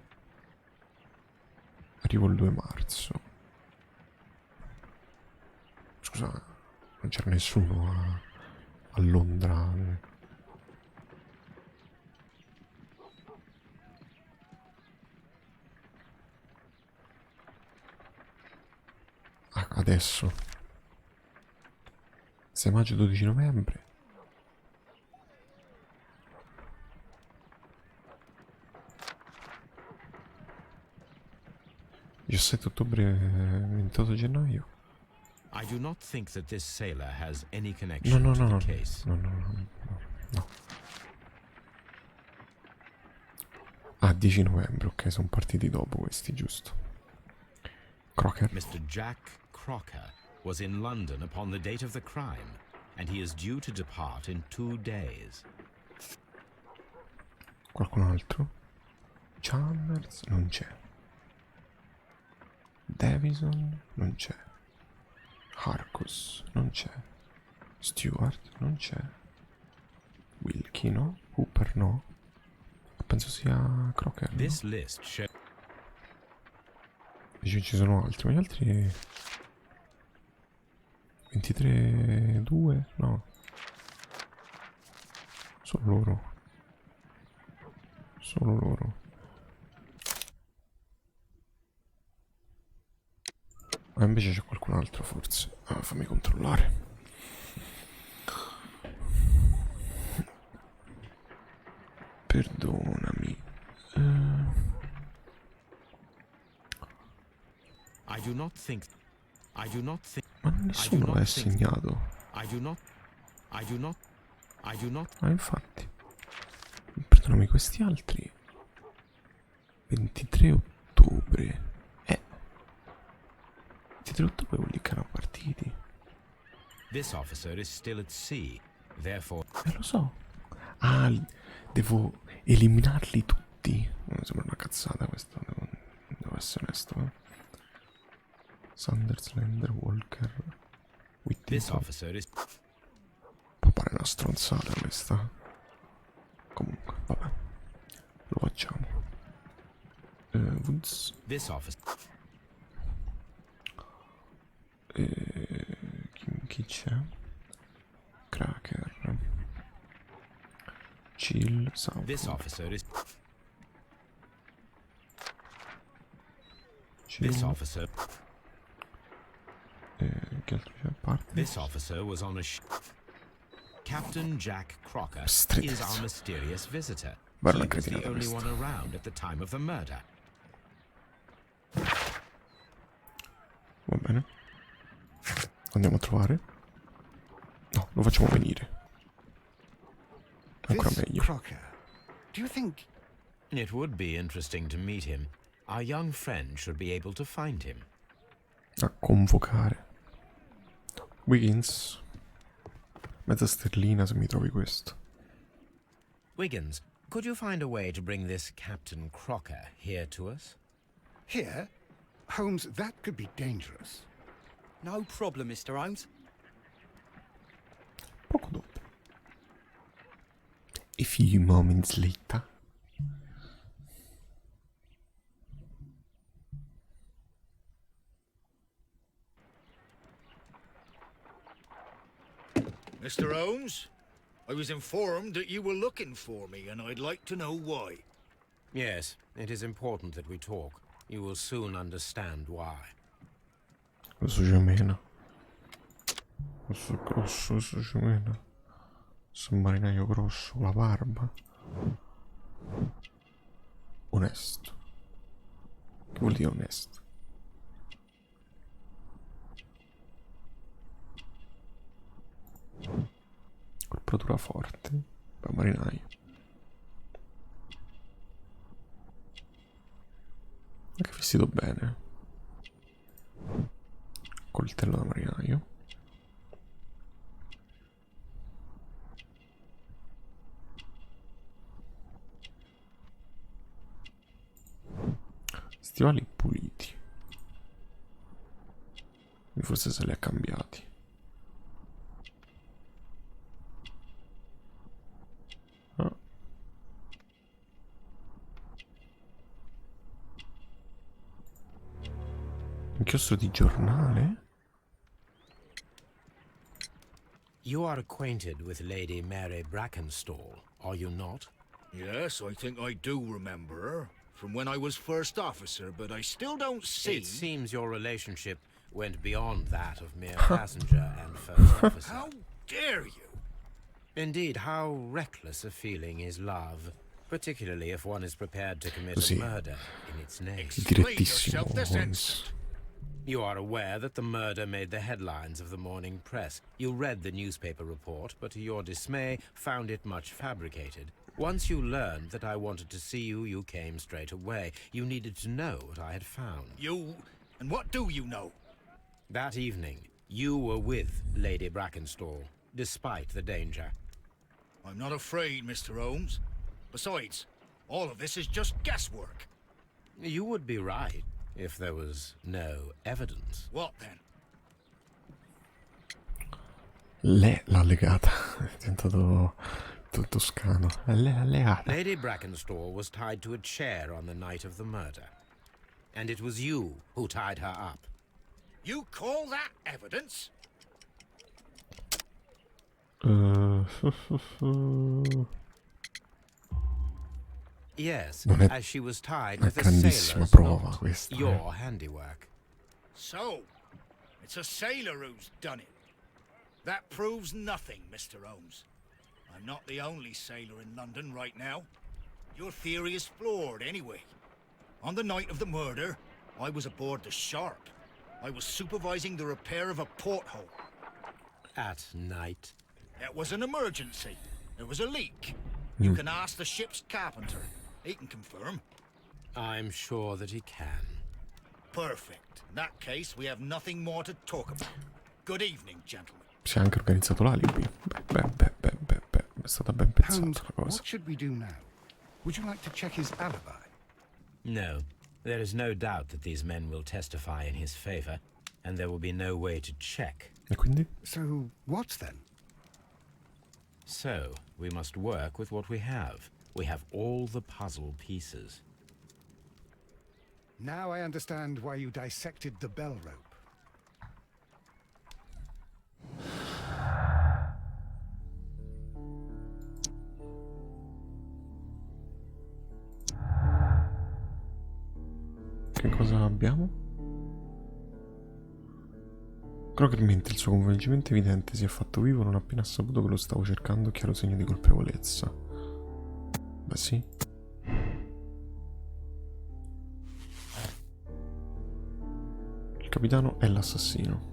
arrivo il 2 marzo. Scusa, non c'era nessuno a Londra. Adesso 6 maggio 12 novembre. (17 ottobre 28 gennaio). I do not think that this sailor has any No, connection no, to no, the no, case. no. Ah, 10 novembre, ok, sono partiti dopo questi, giusto. Crocker. Mr. Jack Crocker was in London upon the date of the crime, and he is due to depart in 2 days. Qualcun altro? Chalmers non c'è. Davison non c'è. Harcus non c'è. Stewart non c'è. Wilkie no. Hooper no. Penso sia Crocker, no? This list shows Ci sono altri, ma gli altri 23 2 no. Solo loro. Solo loro. Ma invece c'è qualcun altro forse. Ah, fammi controllare. Perdonami. I do not think Ma nessuno è segnato. I do not Ma infatti. Perdonami, questi altri 23 ottobre. 23 ottobre vuol dire che erano partiti. This officer is still at sea, therefore Lo so. Ah, devo eliminarli tutti. Non mi sembra una cazzata questa. Devo essere onesto, eh. Sanders, Lander, Walker, this Whittington. officer is Può pare una stronzata questa. Comunque, vabbè. Lo facciamo. Woods. this officer Chi c'è? Cracker. Chill. South. this officer is Chill. this officer Che altro c'è a parte? this officer was on a Captain Jack Crocker Stridez. is our mysterious visitor. Guarda He una was the cretinata only questa. one around at the time of the murder. Va bene. Andiamo a trovare. No, lo facciamo venire. Ancora This meglio. Crocker, do you think... It would be interesting to meet him. Our young friend should be able to find him. A convocare. Wiggins. Mezza sterlina se mi trovi questo. Wiggins, could you find a way to bring this Captain Crocker here to us? Here? Holmes, that could be dangerous. No problem, Mr. Holmes. Poco dopo. A few moments later. Mr. Holmes, I was informed that you were looking for me, and I'd like to know why. Yes, it is important that we talk. You will soon understand why. Questo gemena. Questo grosso, questo gemena. Questo marinaio grosso, la barba. Onesto. Che vuol dire onesto? Corporatura forte. Marinaio. vestito bene. Coltello da marinaio. Stivali puliti. Forse se li ha cambiati. Ah. Inchiostro di giornale? You are acquainted with Lady Mary Brackenstall, are you not? Yes, I think I do remember her. From when I was first officer, but I still don't see... It seems your relationship went beyond that of mere passenger and first officer. How dare you? Indeed, how reckless a feeling is love, particularly if one is prepared to commit Così. a murder in its name. Direttissimo, Holmes. You are aware that the murder made the headlines of the morning press. You read the newspaper report, but to your dismay, found it much fabricated. Once you learned that I wanted to see you, you came straight away. You needed to know what I had found. You... And what do you know? That evening, you were with Lady Brackenstall, despite the danger. I'm not afraid, Mr. Holmes. Besides, all of this is just guesswork. You would be right if there was no evidence. What then? L'ha legata. È diventato toscano. L'ha legata. Lady Brackenstall was tied to a chair on the night of the murder. And it was you who tied her up. You call that evidence? Yes, Non è as she was tied una with a grandissima sailor's prova knot, questa. your handiwork. So, it's a sailor who's done it. That proves nothing, Mr. Holmes. I'm not the only sailor in London right now. Your theory is flawed anyway. On the night of the murder, I was aboard the Sharp. I was supervising the repair of a porthole. At night. It was an emergency. There was a leak. You can ask the ship's carpenter. He can confirm. I'm sure that he can. Perfect. In that case, we have nothing more to talk about. Good evening, gentlemen. Si è anche organizzato l'alibi. Beh. È stata ben pensata Holmes, la cosa. what should we do now? Would you like to check his alibi? No, there is no doubt that these men will testify in his favor, and there will be no way to check. E quindi? So, what then? So, we must work with what we have. We have all the puzzle pieces. Now I understand why you dissected the bell rope. Che cosa abbiamo? Crocker mente il suo coinvolgimento evidente si è fatto vivo non appena saputo che lo stavo cercando, chiaro segno di colpevolezza. Beh sì. Il capitano è l'assassino.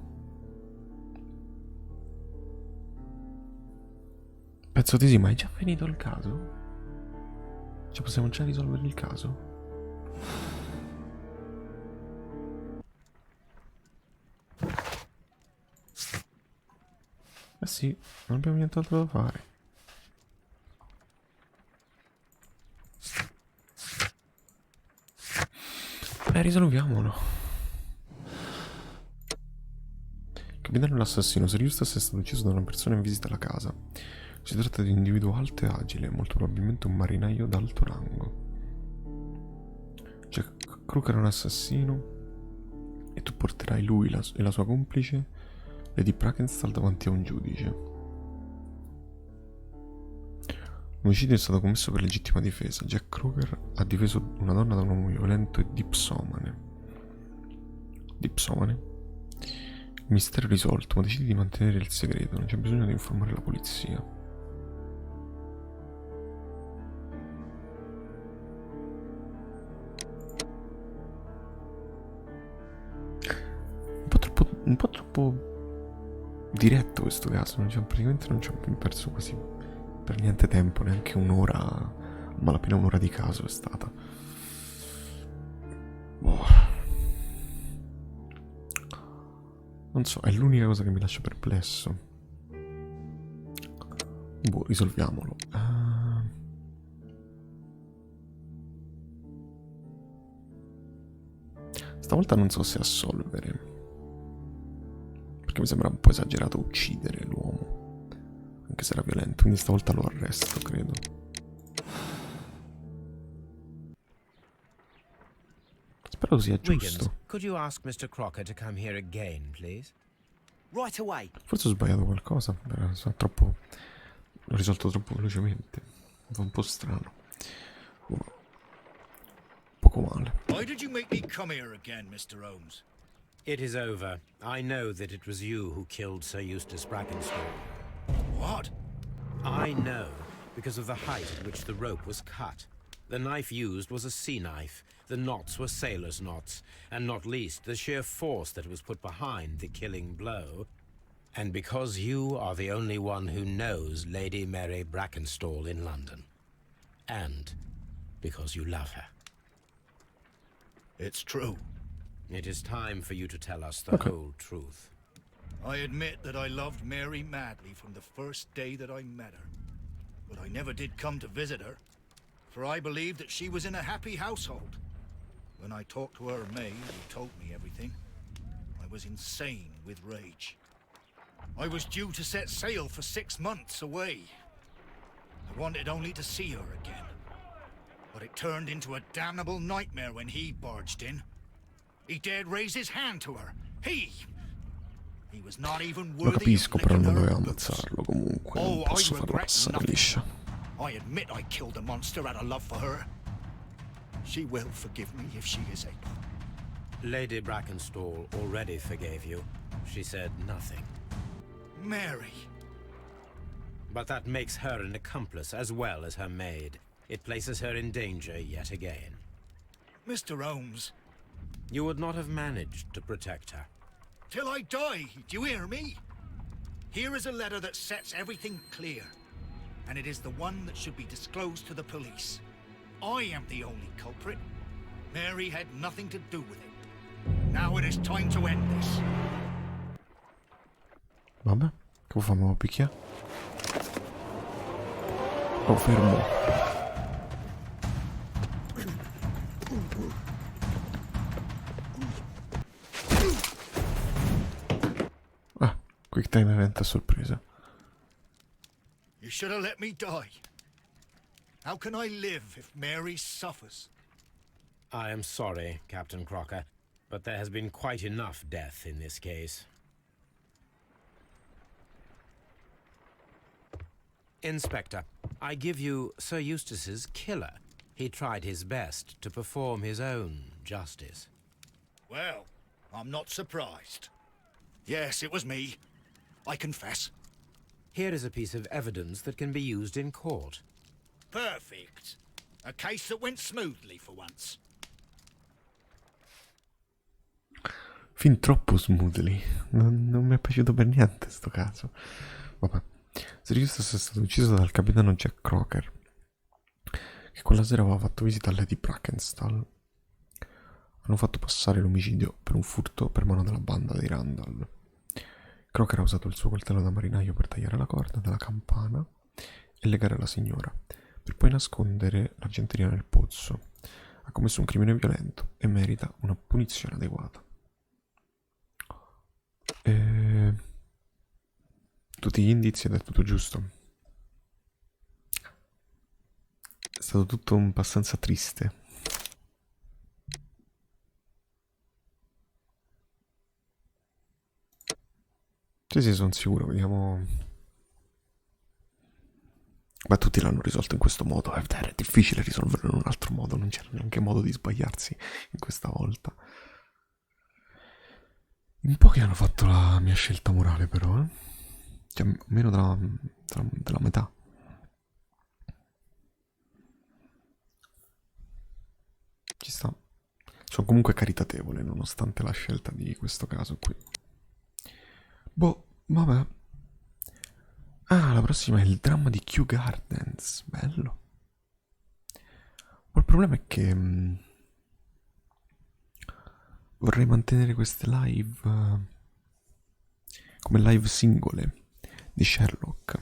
Pezzo di sì, ma è già finito il caso? Cioè possiamo già risolvere il caso? Eh sì, non abbiamo nient'altro da fare. Risolviamolo. Il capitano è l'assassino. Se Eustace è stato ucciso da una persona in visita alla casa. Si tratta di un individuo alto e agile, molto probabilmente un marinaio d'alto rango. Cioè, Crooker è un assassino e tu porterai lui e la sua complice Lady Brackenstall davanti a un giudice. L'omicidio è stato commesso per legittima difesa. Jack Crooker ha difeso una donna da un uomo violento e dipsomane. Dipsomane? Il mistero è risolto, ma decidi di mantenere il segreto. Non c'è bisogno di informare la polizia. Un po' troppo diretto questo caso, praticamente non ci ho perso quasi per niente tempo, neanche un'ora, malapena un'ora di caso è stata. Boh. Non so, è l'unica cosa che mi lascia perplesso. Boh, risolviamolo. Stavolta non so se assolvere. Perché mi sembra un po' esagerato uccidere l'uomo. Anche se era violento, quindi stavolta lo arresto, credo. Spero sia Wiggins, giusto. could you ask Mr. Crocker to come here again, please? Right away. Forse ho sbagliato qualcosa. Sono troppo... L'ho risolto troppo velocemente. Fa un po' strano. Poco male. Why did you make me come here again, Mr. Holmes? It is over. I know that it was you who killed Sir Eustace Brackenstall. What? I know because of the height at which the rope was cut. The knife used was a sea knife. The knots were sailor's knots, and not least the sheer force that was put behind the killing blow. And because you are the only one who knows Lady Mary Brackenstall in London. And because you love her. It's true. It is time for you to tell us the whole truth. I admit that I loved Mary madly from the first day that I met her. But I never did come to visit her, for I believed that she was in a happy household. When I talked to her maid, who told me everything, I was insane with rage. I was due to set sail for 6 months away. I wanted only to see her again. But it turned into a damnable nightmare when he barged in. He dared raise his hand to her. He was not even Lo worthy capisco, of però licking non her doveva boots. ammazzarlo comunque. Oh, Non I posso farlo regret passare nothing. liscia. I admit I killed the monster out of love for her. She will forgive me if she is able. Lady Brackenstall already forgave you. She said nothing. Mary. But that makes her an accomplice as well as her maid. It places her in danger yet again. Mr. Holmes. You would not have managed to protect her. Till I die, do you hear me? Here is a letter that sets everything clear. And it is the one that should be disclosed to the police. I am the only culprit. Mary had nothing to do with it. Now it is time to end this. Vabbè, che facciamo? Picchia? Oh, fermo. Ah, quick time event a sorpresa. You should have let me die. How can I live if Mary suffers? I am sorry, Captain Crocker, but there has been quite enough death in this case. Inspector, I give you Sir Eustace's killer. He tried his best to perform his own justice. Well, I'm not surprised. Yes, it was me. I confess. Here is a piece of evidence that can be used in court. Perfect. A case that went smoothly for once. Fin troppo smoothly. Non mi è piaciuto per niente sto caso. Vabbè. Sir Eustace è stato ucciso dal capitano Jack Crocker, che quella sera aveva fatto visita a Lady Brackenstall. Hanno fatto passare l'omicidio per un furto per mano della banda dei Randall. Crocker ha usato il suo coltello da marinaio per tagliare la corda della campana e legare la signora, per poi nascondere l'argenteria nel pozzo. Ha commesso un crimine violento e merita una punizione adeguata. Tutti gli indizi ed è tutto giusto. È stato tutto abbastanza triste. Sì, sono sicuro, vediamo. Ma tutti l'hanno risolto in questo modo. È difficile risolverlo in un altro modo. Non c'era neanche modo di sbagliarsi in questa volta. In pochi hanno fatto la mia scelta morale, però, cioè, meno della metà. Ci sta. Sono comunque caritatevole, nonostante la scelta di questo caso qui. Boh, vabbè. Ah, la prossima è il dramma di Kew Gardens. Bello. Ma il problema è che vorrei mantenere queste live come live singole di Sherlock.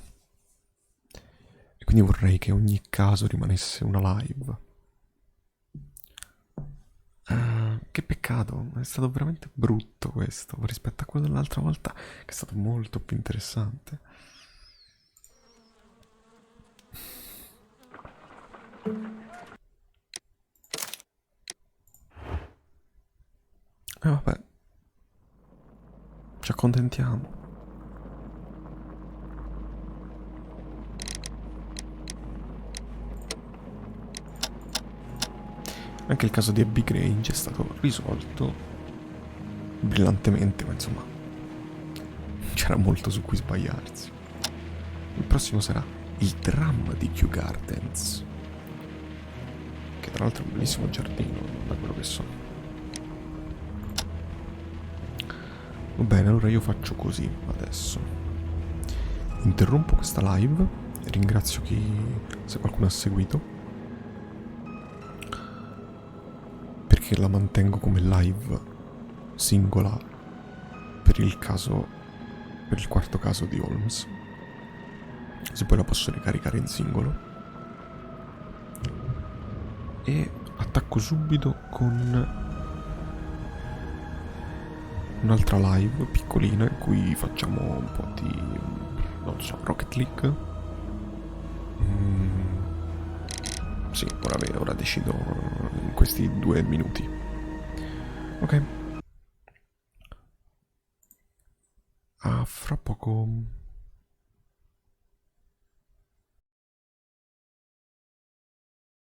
E quindi vorrei che ogni caso rimanesse una live. Che peccato, è stato veramente brutto questo rispetto a quello dell'altra volta, che è stato molto più interessante. E vabbè, ci accontentiamo. Anche il caso di Abbey Grange è stato risolto brillantemente, ma insomma c'era molto su cui sbagliarsi. Il prossimo sarà il dramma di Kew Gardens, che tra l'altro è un bellissimo giardino, da quello che so. Va bene, allora io faccio così adesso. Interrompo questa live, ringrazio se qualcuno ha seguito, perché la mantengo come live singola per il quarto caso di Holmes. Se poi la posso ricaricare in singolo. E attacco subito con un'altra live piccolina in cui facciamo un po' di, non so, Rocket League. Sì, ora decido in questi 2 minuti. Ok. A fra poco.